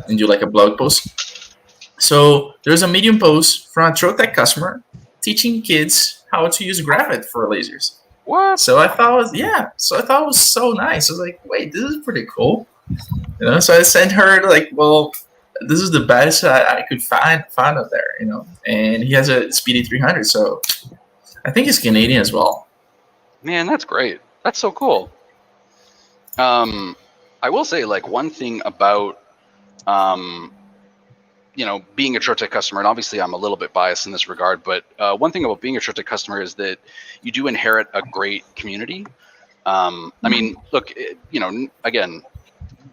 and do like a blog post. So there's a Medium post from a Trotec customer teaching kids how to use Gravit for lasers. What? So I thought it was so nice. I was like, wait, this is pretty cool. You know, so I sent her like, well, this is the best I could find out there, you know. And he has a Speedy 300, so I think he's Canadian as well. Man, that's great. That's so cool. I will say, like, one thing about, you know, being a Trotec customer, and obviously I'm a little bit biased in this regard, but one thing about being a Trotec customer is that you do inherit a great community. I mean, look, you know, again,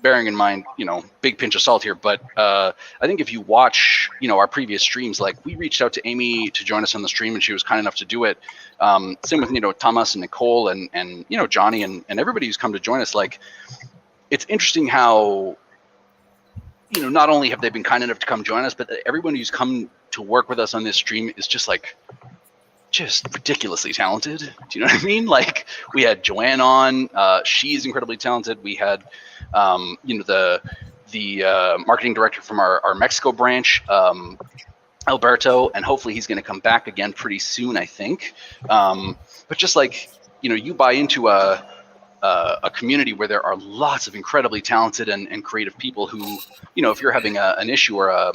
bearing in mind, you know, big pinch of salt here, but I think if you watch, you know, our previous streams, like, we reached out to Amy to join us on the stream, and she was kind enough to do it. Same with, you know, Thomas and Nicole and you know, Johnny and everybody who's come to join us. Like, it's interesting how, you know, not only have they been kind enough to come join us, but everyone who's come to work with us on this stream is just ridiculously talented. Do you know what I mean? Like, we had Joanne on, she's incredibly talented. We had, you know, the marketing director from our Mexico branch, Alberto, and hopefully he's going to come back again pretty soon, I think. But just, like, you know, you buy into a a community where there are lots of incredibly talented and creative people who, if you're having an issue or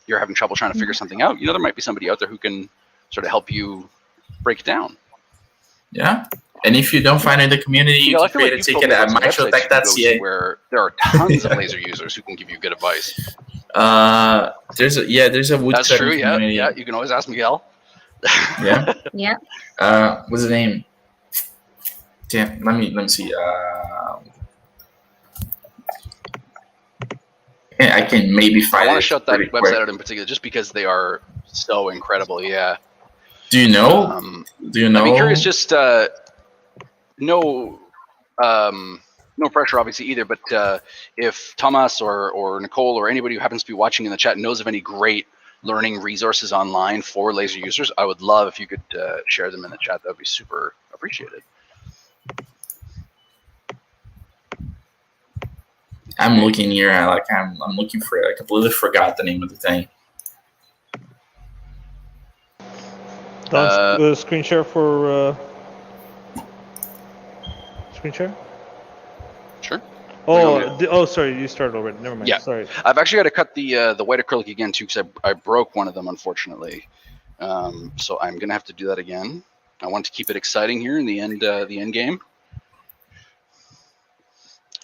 you're having trouble trying to figure something out, there might be somebody out there who can sort of help you break it down. Yeah. And if you don't find it in the community, you can create a ticket at mytrotec.ca, where there are tons of laser users who can give you good advice. There's a wood That's true. community. Yeah. You can always ask Miguel. Yeah. Yeah. What's the name? Damn. Let me see. I can maybe find. I want to shout that website out in particular, just because they are so incredible. Yeah. Do you know? I'd be curious. Just no pressure, obviously, either. But if Thomas or Nicole or anybody who happens to be watching in the chat knows of any great learning resources online for laser users, I would love if you could share them in the chat. That would be super appreciated. I'm looking here. I'm looking for it. I completely forgot the name of the thing. Screen share for screen share. Sure. Oh, sorry, you started already. Never mind. Yeah. Sorry. I've actually got to cut the white acrylic again too, because I broke one of them, unfortunately. So I'm gonna have to do that again. I want to keep it exciting here in the end game.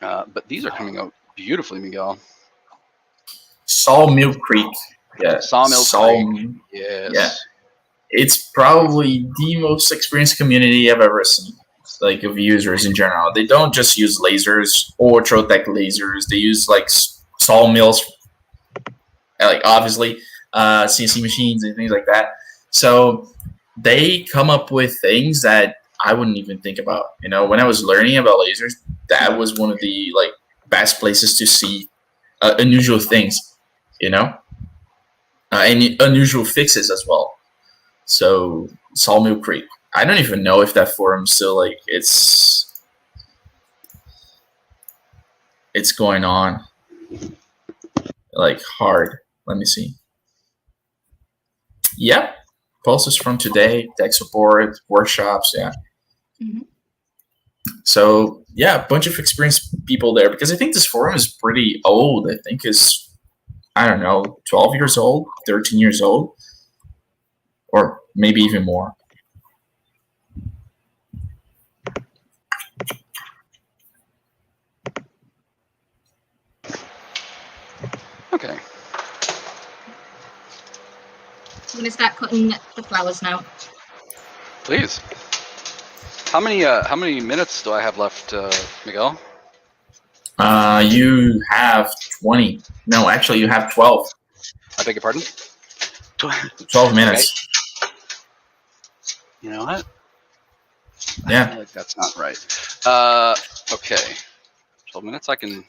But these are coming out beautifully, Miguel. Sawmill Creek. Yeah. Sawmill Creek. Yes. Yeah. It's probably the most experienced community I've ever seen, like of users in general. They don't just use lasers or Trotec lasers. They use like sawmills, like obviously CNC machines and things like that. So they come up with things that I wouldn't even think about. When I was learning about lasers, that was one of the best places to see unusual things, and unusual fixes as well. So Sawmill Creek. I don't even know if that forum still it's going on hard. Let me see. Yep. Posts from today, tech support, workshops, yeah. Mm-hmm. So yeah, a bunch of experienced people there, because I think this forum is pretty old. I think is 12 years old, 13 years old, or maybe even more. Okay. I'm gonna start cutting the flowers now. Please. How many minutes do I have left, Miguel? You have 20. No, actually, you have 12. I beg your pardon? 12 minutes. Okay. You know what? Yeah. I feel like that's not right. Okay. 12 minutes, I can...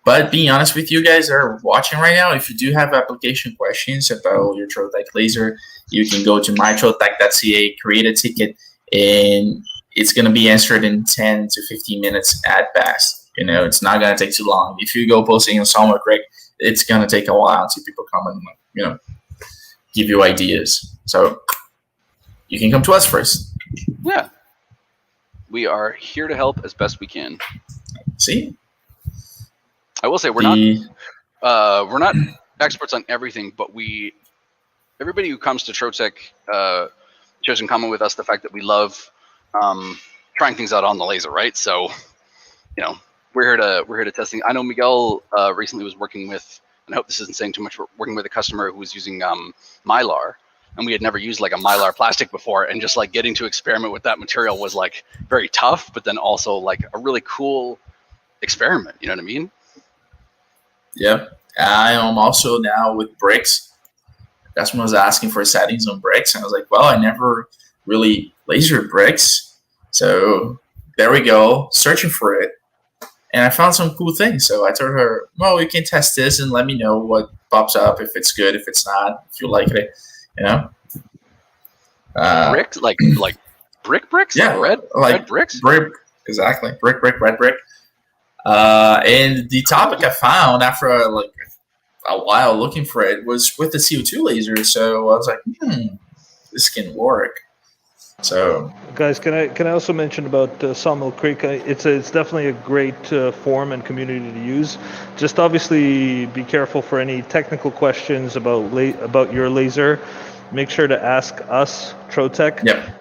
But being honest with you guys that are watching right now, if you do have application questions about your Trotec laser, you can go to mytrotec.ca, create a ticket, and it's going to be answered in 10 to 15 minutes at best. It's not going to take too long. If you go posting on Sawmill Creek, it's going to take a while until people come and, give you ideas. So you can come to us first. Yeah. We are here to help as best we can. See? I will say we're not experts on everything, but everybody who comes to Trotec shares in common with us the fact that we love trying things out on the laser, right? So, we're here to test things. I know Miguel recently was working with, and I hope this isn't saying too much, but working with a customer who was using Mylar, and we had never used a Mylar plastic before, and just getting to experiment with that material was very tough, but then also a really cool experiment. You know what I mean? Yep. I am also now with bricks. That's when I was asking for settings on bricks, and I was like, well, I never really lasered bricks. So there we go, searching for it. And I found some cool things. So I told her, well, you can test this and let me know what pops up, if it's good, if it's not, if you like it, Brick? Like brick bricks? Yeah. Red bricks? Brick, exactly. Brick, red brick. And the topic I found after a while looking for it was with the CO2 laser. So I was like, this can work. So, Guys, can I also mention about Sawmill Creek? It's definitely a great forum and community to use. Just obviously be careful for any technical questions about your laser. Make sure to ask us, Trotec. yep.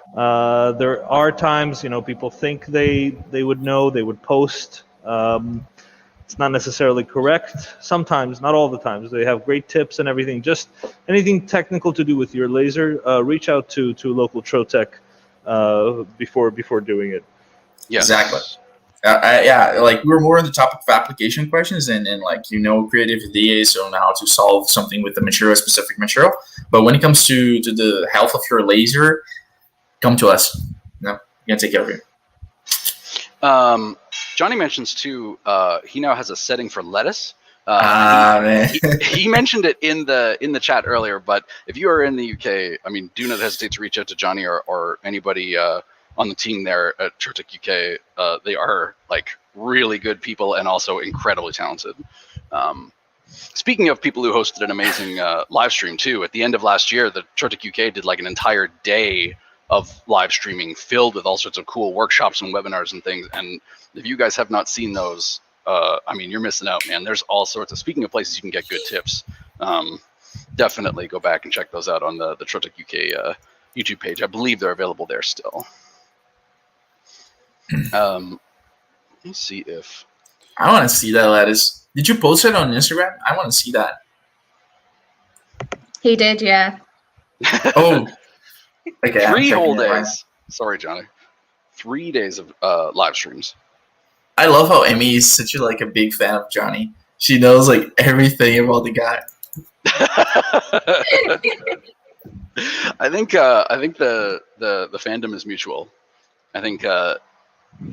There are times, people think they would know, they would post. It's not necessarily correct. Sometimes, not all the times. They have great tips and everything. Just anything technical to do with your laser, reach out to local Trotec before doing it. Yes. Exactly. Yeah, like we're more on the topic of application questions and like creative ideas on how to solve something with the specific material. But when it comes to the health of your laser, come to us. We're gonna take care of you. Johnny mentions too. He now has a setting for lettuce. Man. He mentioned it in the chat earlier. But if you are in the UK, I mean, do not hesitate to reach out to Johnny or anybody on the team there at Trotec UK. They are like really good people and also incredibly talented. Speaking of people who hosted an amazing live stream too, at the end of last year, the Trotec UK did like an entire day of live streaming filled with all sorts of cool workshops and webinars and things. And if you guys have not seen those, I mean, you're missing out, man. There's all sorts of, speaking of places you can get good tips, definitely go back and check those out on the Trotec UK YouTube page. I believe they're available there still. Let me see if... I want to see that lettuce. Did you post it on Instagram? I want to see that. He did, yeah. Oh, okay. 3 whole days. Sorry, Johnny. 3 days of live streams. I love how Amy is such a big fan of Johnny. She knows like everything about the guy. I think the fandom is mutual. I think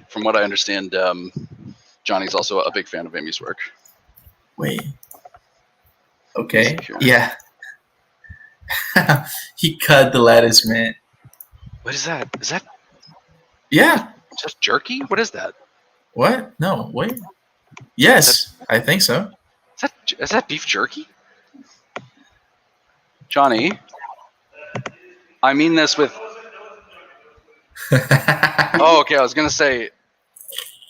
from what I understand, Johnny's also a big fan of Amy's work. Wait. Okay. Yeah. He cut the lettuce, man. What is that? Is that Yeah. just jerky? What is that? What? No. Wait. Yes, I think so. Is that beef jerky? Johnny, I mean this with... Oh, okay. I was gonna say,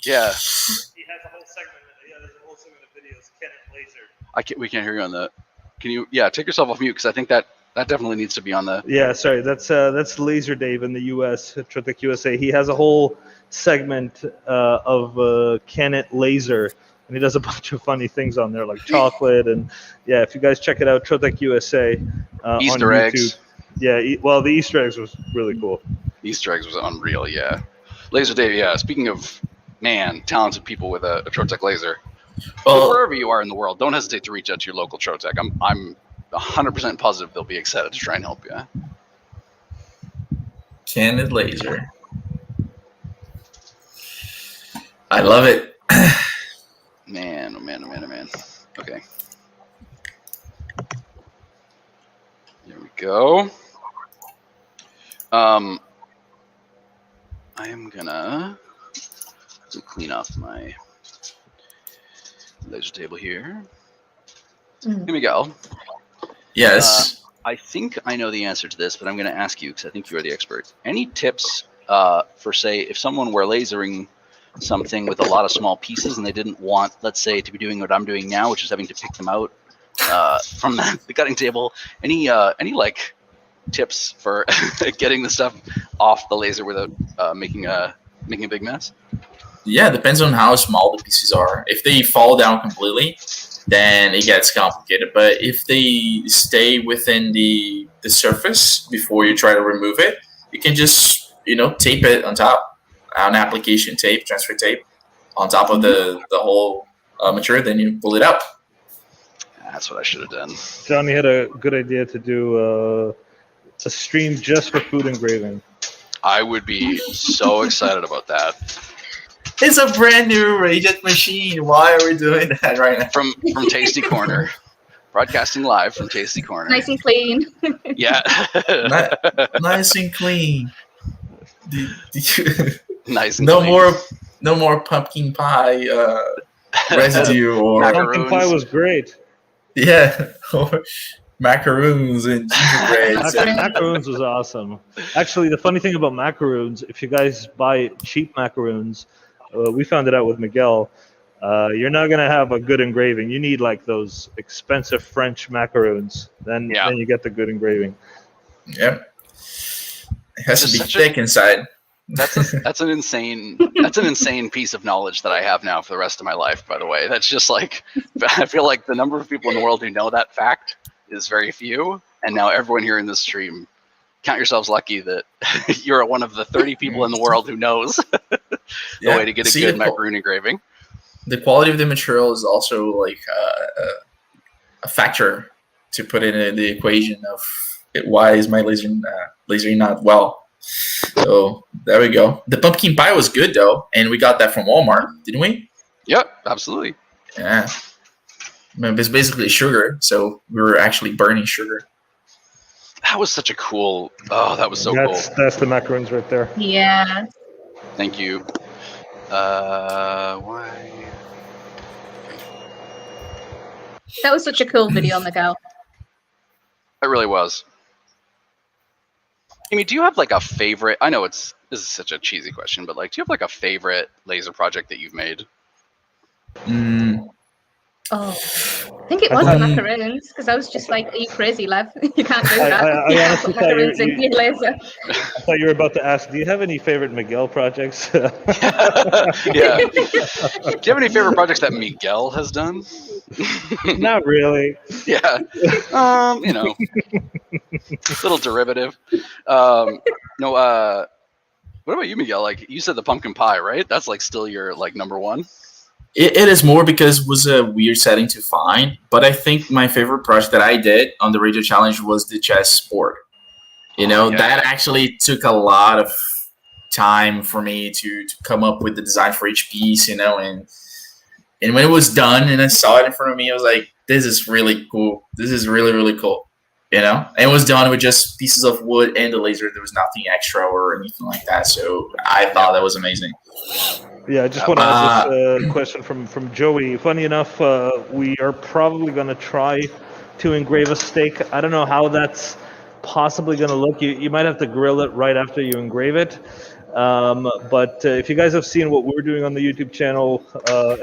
yeah. He has a whole segment. There's a whole segment of videos. Kenneth Laser. We can't hear you on that. Can you? Yeah, take yourself off mute because I think that definitely needs to be on the... Yeah, sorry. That's Laser Dave in the US, Trotec USA. He has a whole segment of Kenneth Laser, and he does a bunch of funny things on there, like chocolate, and yeah. If you guys check it out, Trotec USA Easter on eggs. YouTube. Yeah, well, the Easter eggs was really cool. Easter eggs was unreal. Yeah, Laser Dave. Yeah. Speaking of talented people with a Trotec laser. Well, wherever you are in the world, don't hesitate to reach out to your local Trotec. I'm 100% positive they'll be excited to try and help you. Candid laser. I love it. Man, oh man, oh man, oh man. Okay. There we go. I am gonna clean off my laser table here. Here we go. Yes. I think I know the answer to this, but I'm going to ask you because I think you are the expert. Any tips for, say, if someone were lasering something with a lot of small pieces and they didn't want, let's say, to be doing what I'm doing now, which is having to pick them out from the cutting table? Any like tips for getting the stuff off the laser without making a big mess? Yeah, depends on how small the pieces are. If they fall down completely, then it gets complicated. But if they stay within the surface before you try to remove it, you can just tape it on top, an application tape, transfer tape, on top of the whole material. Then you pull it out. That's what I should have done. Johnny had a good idea to do a stream just for food engraving. I would be so excited about that. It's a brand new Rayjet machine. Why are we doing that right now? From Tasty Corner. Broadcasting live from Tasty Corner. Nice and clean. Yeah. Nice and clean. Nice and no clean. No more pumpkin pie residue or Pumpkin pie was great. Yeah. Or macaroons and gingerbreads. Macaroons was awesome. Actually, the funny thing about macaroons, if you guys buy cheap macaroons, we found it out with Miguel. You're not gonna have a good engraving. You need like those expensive French macaroons. Then you get the good engraving. Yep. It has to be thick inside. That's an insane piece of knowledge that I have now for the rest of my life. By the way, that's just like, I feel like the number of people in the world who know that fact is very few, and now everyone here in this stream, count yourselves lucky that you're one of the 30 people in the world who knows the way to get a good macaroon engraving. The quality of the material is also like a factor to put in the equation of why is my lasering not well. So there we go. The pumpkin pie was good though, and we got that from Walmart, didn't we? Yep, absolutely. Yeah. It's basically sugar, so we were actually burning sugar. That was such a cool. Oh, that was so cool. That's the macaroons right there. Yeah. Thank you. Why? That was such a cool video, Miguel. It really was. Amy, do you have like a favorite? I know this is such a cheesy question, but like, do you have like a favorite laser project that you've made? Oh, I think it was the macaroons, because I was just like, are you crazy, Lev? You can't do that. I honestly put macaroons in your laser. I thought you were about to ask, do you have any favorite Miguel projects? Yeah. Do you have any favorite projects that Miguel has done? Not really. Yeah. You know, little derivative. No. What about you, Miguel? Like you said, the pumpkin pie, right? That's like still your like number one. It is more because it was a weird setting to find, but I think my favorite project that I did on the Rayjet Challenge was the chessboard. You know, that actually took a lot of time for me to come up with the design for each piece, you know, and when it was done and I saw it in front of me, I was like, this is really cool. This is really, really cool, you know? And it was done with just pieces of wood and the laser. There was nothing extra or anything like that, so I thought that was amazing. Yeah, I just want to ask this question from Joey. Funny enough, we are probably going to try to engrave a steak. I don't know how that's possibly going to look. You might have to grill it right after you engrave it. But if you guys have seen what we're doing on the YouTube channel,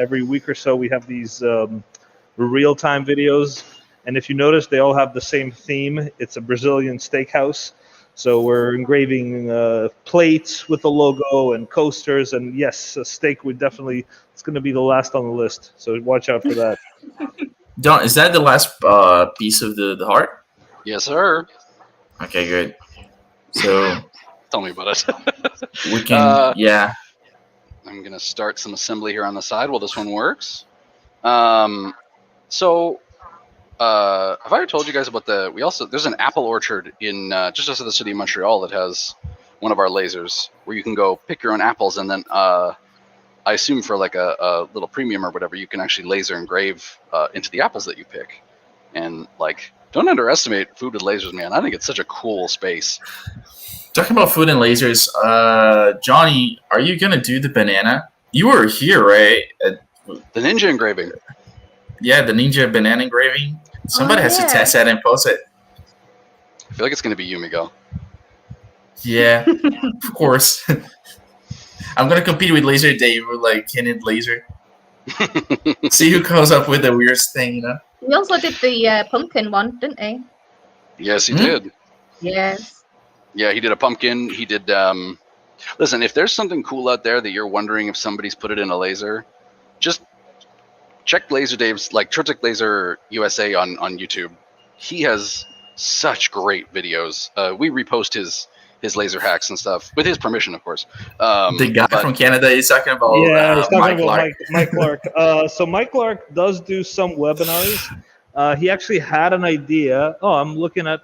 every week or so we have these real-time videos. And if you notice, they all have the same theme. It's a Brazilian steakhouse. So we're engraving plates with the logo and coasters, and yes, a steak it's going to be the last on the list. So watch out for that. Don, is that the last piece of the heart? Yes, sir. Okay, good. So tell me about it. We can, I'm going to start some assembly here on the side while this one works. Have I ever told you guys about there's an apple orchard in just outside the city of Montreal that has one of our lasers where you can go pick your own apples, and then I assume for like a little premium or whatever, you can actually laser engrave into the apples that you pick. And like, don't underestimate food with lasers, man. I think it's such a cool space. Talking about food and lasers, Johnny, are you gonna do the banana? You were here, right? The ninja engraving. Yeah, the ninja banana engraving. Somebody has to test that and post it. I feel like it's going to be you, Miguel. Yeah, of course. I'm going to compete with Laser Dave with like Kenneth Laser. See who comes up with the weirdest thing, you know? We also did the pumpkin one, didn't he? Yes, he did. Yes. Yeah, he did a pumpkin. He did... listen, if there's something cool out there that you're wondering if somebody's put it in a laser, just... check Laser Dave's, like Trotec Laser USA on YouTube. He has such great videos. We repost his laser hacks and stuff with his permission, of course. The guy from Canada is talking about he's talking about Mike Clark. So Mike Clark does do some webinars. He actually had an idea. Oh, I'm looking at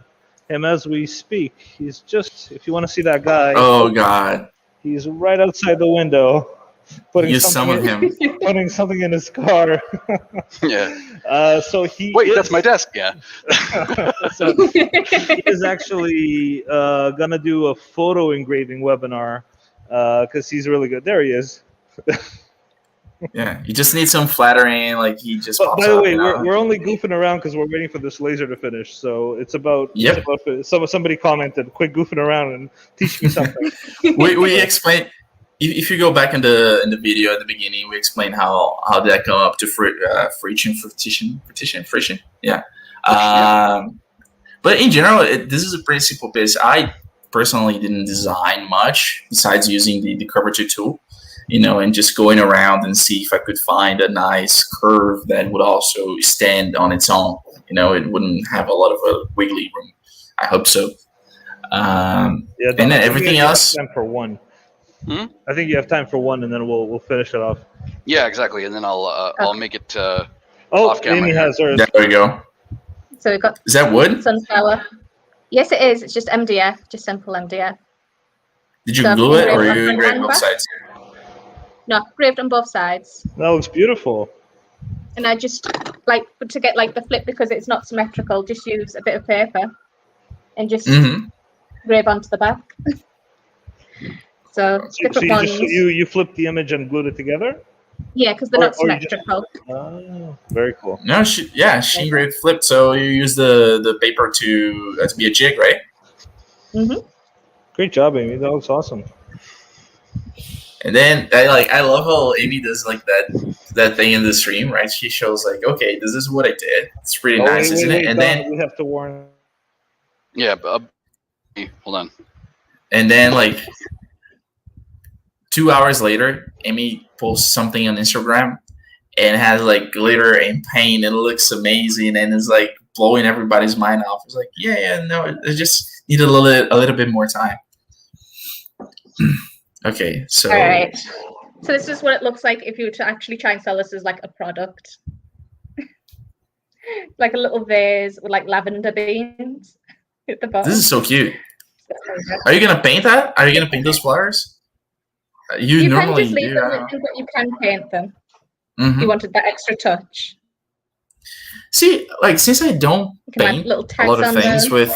him as we speak. He's just, if you want to see that guy. Oh God. He's right outside the window. Putting something in his car. Yeah. So he. Wait, that's my desk. Yeah. So he is actually gonna do a photo engraving webinar because he's really good. There he is. Yeah, you just need some flattering. Like he just But pops by the up. way, You know? we're only goofing around because we're waiting for this laser to finish. So it's about Yep. somebody commented, "Quit goofing around and teach me something." we explained. If you go back in the video at the beginning, we explained how did that come up to friction. Yeah. But in general, this is a pretty simple piece. I personally didn't design much besides using the curvature tool, you know, and just going around and see if I could find a nice curve that would also stand on its own. You know, it wouldn't have a lot of a wiggly room. I hope so. Yeah, and then everything else. Time for one. Hmm? I think you have time for one, and then we'll finish it off. Yeah, exactly. And then I'll make it Oh, off camera. Amy has hers. There we go. So we've got Is that wood? sunflower. Yes, it is. It's just MDF, just simple MDF. Did you So glue it or engraved you on engraved front both and sides? No, engraved on both sides. That looks beautiful. And I just like to get like the flip because it's not symmetrical. Just use a bit of paper and just engrave onto the back. So different ones. You flip the image and glued it together? Yeah, because they're not symmetrical. Oh, very cool. No, she engraved flipped. So you use the paper to be a jig, right? Mm-hmm. Great job, Amy. That looks awesome. And then I love how Amy does like that thing in the stream, right? She shows like, okay, this is what I did. It's pretty nice, isn't it? And then we have to warn. Yeah, but hold on. And then like 2 hours later, Amy posts something on Instagram and has like glitter and paint and it looks amazing and it's like blowing everybody's mind off. It's like, no, I just need a little bit more time. Okay, so. All right. So this is what it looks like if you were to actually try and sell this as like a product. Like a little vase with like lavender beans at the bottom. This is so cute. Are you gonna paint that? Are you gonna paint those flowers? You normally can just leave do. them, but you can paint them. Mm-hmm. If you wanted that extra touch. See, like since I don't paint a lot of things with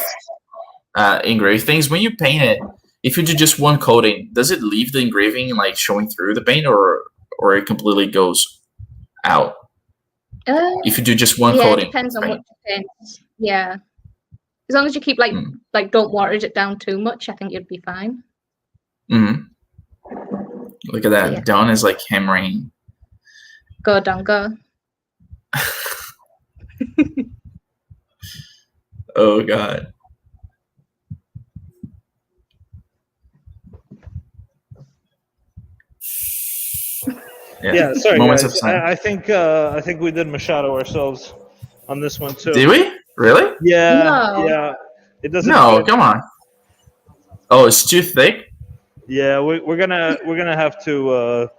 engraved things, when you paint it, if you do just one coating, does it leave the engraving like showing through the paint, or it completely goes out? If you do just one coating, it depends on what you paint. Yeah, as long as you keep like don't water it down too much, I think you'd be fine. Mm-hmm. Look at that. Yeah. Don is like hammering. Go, Don, go. Oh God. Yeah, sorry guys. I think we did Machado ourselves on this one too. Did we? Really? Yeah. No. Yeah. It doesn't. No, come on. Oh, it's too thick. Yeah, we're gonna have to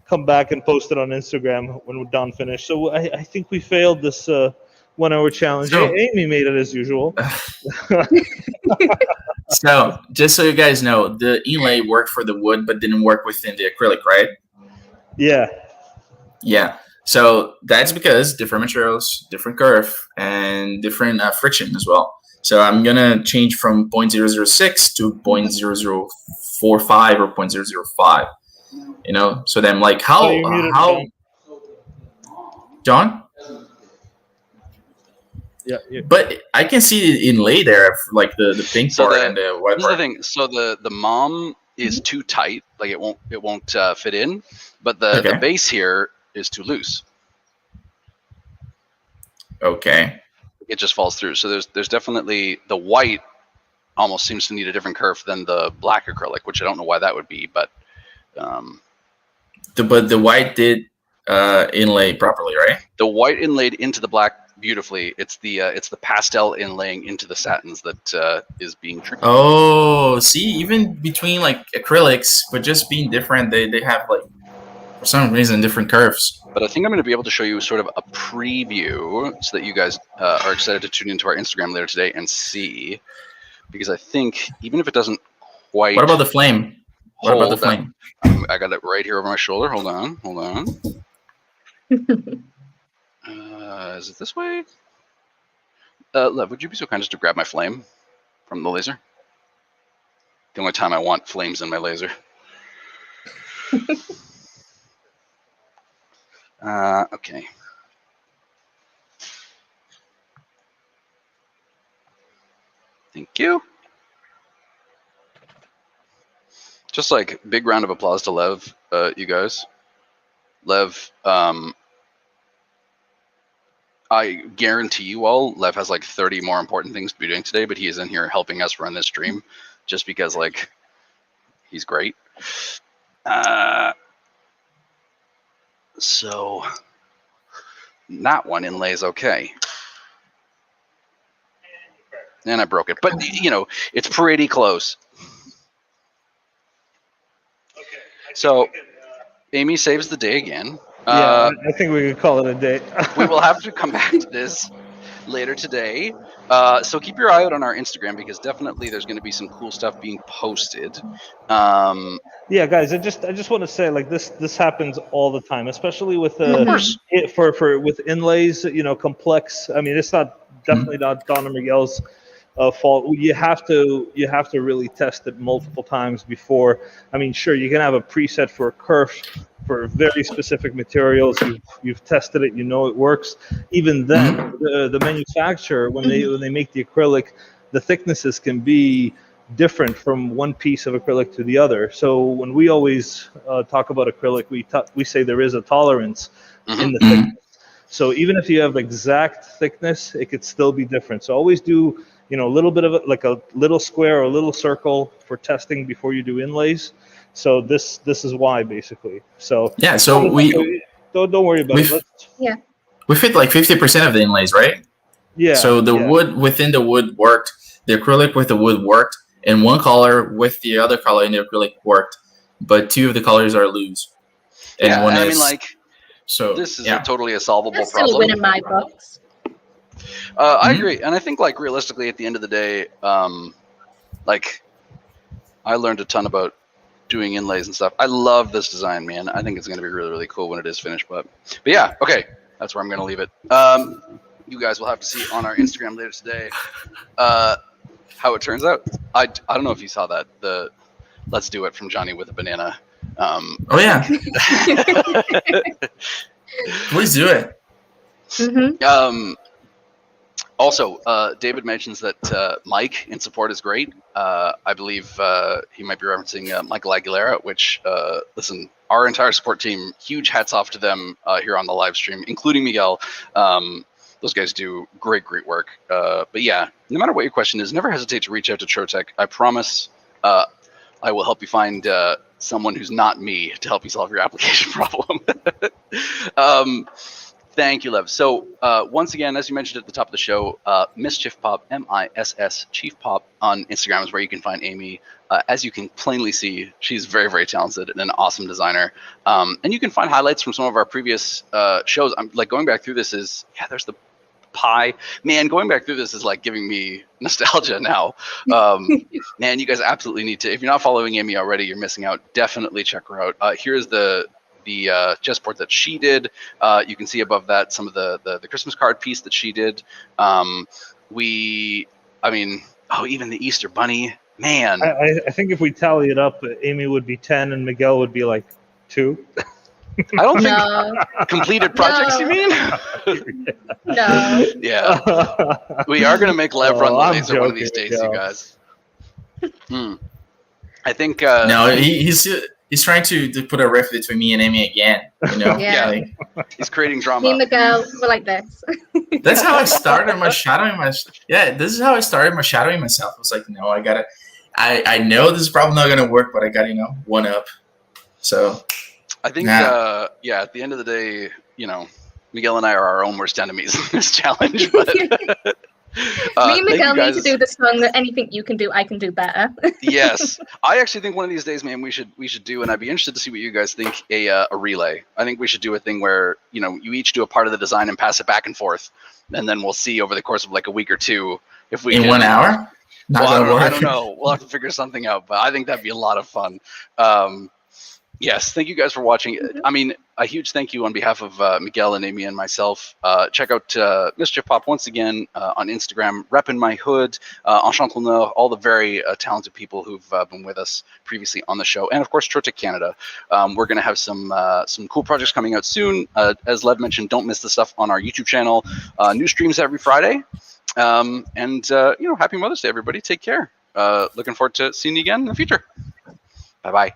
come back and post it on Instagram when we're done finished. So I think we failed this 1 hour challenge. So, Amy made it as usual. So just so you guys know, the inlay worked for the wood but didn't work within the acrylic, right? Yeah. Yeah. So that's because different materials, different curve, and different friction as well. So I'm gonna change from 0.006 to 0.0045 or 0.005. You know, so then like how John? Yeah. But I can see the inlay there, like the pink part and the white part. This is the thing. So the mom is too tight, like it won't fit in, but the base here is too loose. Okay. It just falls through. So there's definitely the white almost seems to need a different curve than the black acrylic, which I don't know why that would be, but the white did inlay properly, right? The white inlaid into the black beautifully. It's the pastel inlaying into the satins that is being tricky. Oh, see, even between like acrylics, but just being different, they have like for some reason different curves. But I think I'm going to be able to show you sort of a preview so that you guys are excited to tune into our Instagram later today and see, because I think even if it doesn't quite. What about the flame? What about the flame? I got it right here over my shoulder. Hold on. Is it this way? Lev, would you be so kind as to grab my flame from the laser? The only time I want flames in my laser. Okay. Thank you. Just like big round of applause to Lev, you guys. Lev, I guarantee you all, Lev has like 30 more important things to be doing today, but he is in here helping us run this stream just because like he's great. So that one inlays okay. And I broke it, but you know, it's pretty close. So Amy saves the day again. Yeah, I think we could call it a day. We will have to come back to this later today. So keep your eye out on our Instagram because definitely there's going to be some cool stuff being posted. Yeah, guys, I just want to say like this happens all the time, especially with with inlays. You know, complex. I mean, it's definitely not Don and Miguel's fault. You have to really test it multiple times before. I mean, sure, you can have a preset for a curve for very specific materials. You've tested it, you know it works. Even then, the manufacturer when they make the acrylic, the thicknesses can be different from one piece of acrylic to the other. So when we always talk about acrylic, we say there is a tolerance in the thickness. So even if you have exact thickness, it could still be different. So always do, you know, a little bit of it, like a little square or a little circle for testing before you do inlays. So this is why basically. So yeah, so we don't worry about it. We fit like 50% of the inlays, right? Yeah. So the wood within the wood worked, the acrylic with the wood worked, and one color with the other color in the acrylic worked, but two of the colors are loose. And one is, I mean, like, so this is totally a solvable That's problem. still a win in my books. I agree, and I think like realistically, at the end of the day, like I learned a ton about doing inlays and stuff. I love this design, man. I think it's going to be really, really cool when it is finished. But yeah, okay, that's where I'm going to leave it. You guys will have to see on our Instagram later today how it turns out. I don't know if you saw that, the "Let's Do It" from Johnny with a banana. oh yeah, please do it. Also, David mentions that Mike in support is great. I believe he might be referencing Michael Aguilera, which, listen, our entire support team, huge hats off to them here on the live stream, including Miguel. Those guys do great work. But yeah, no matter what your question is, never hesitate to reach out to Trotec. I promise I will help you find someone who's not me to help you solve your application problem. Thank you, Lev. So once again, as you mentioned at the top of the show, Mischief Pop, M-I-S-S, Chief Pop on Instagram is where you can find Amy. As you can plainly see, she's very, very talented and an awesome designer. And you can find highlights from some of our previous shows. I'm like going back through this is, there's the pie. Man, going back through this is like giving me nostalgia now. Man, you guys absolutely need to. If you're not following Amy already, you're missing out. Definitely check her out. Here's the chessboard that she did. You can see above that some of the Christmas card piece that she did. Even the Easter Bunny, man. I think if we tally it up, Amy would be 10 and Miguel would be like 2. I don't think completed projects, you mean? No. Yeah. We are going to make Lev run the laser one of these days, you guys. I think... no, he's trying to put a rift between me and Amy again. You know? Yeah. He's creating drama. Me and Miguel were like this. That's how I started my shadowing myself. Yeah, this is how I started my shadowing myself. I was like, no, I know this is probably not going to work, but I got to, one up. So... I think, at the end of the day, Miguel and I are our own worst enemies in this challenge. But, Me and Miguel need to do the song that anything you can do, I can do better. Yes. I actually think one of these days, man, we should do, and I'd be interested to see what you guys think, a relay. I think we should do a thing where, you each do a part of the design and pass it back and forth. And then we'll see over the course of like a week or two if we can. 1 hour? I don't know. We'll have to figure something out, but I think that'd be a lot of fun. Yes, thank you guys for watching. I mean, a huge thank you on behalf of Miguel and Amy and myself. Check out Mischief Pop once again on Instagram, repping my hood, Enchanté Nord, all the very talented people who've been with us previously on the show, and of course Trotec Canada. We're going to have some cool projects coming out soon. As Lev mentioned, don't miss the stuff on our YouTube channel. New streams every Friday. And happy Mother's Day, everybody. Take care. Looking forward to seeing you again in the future. Bye-bye.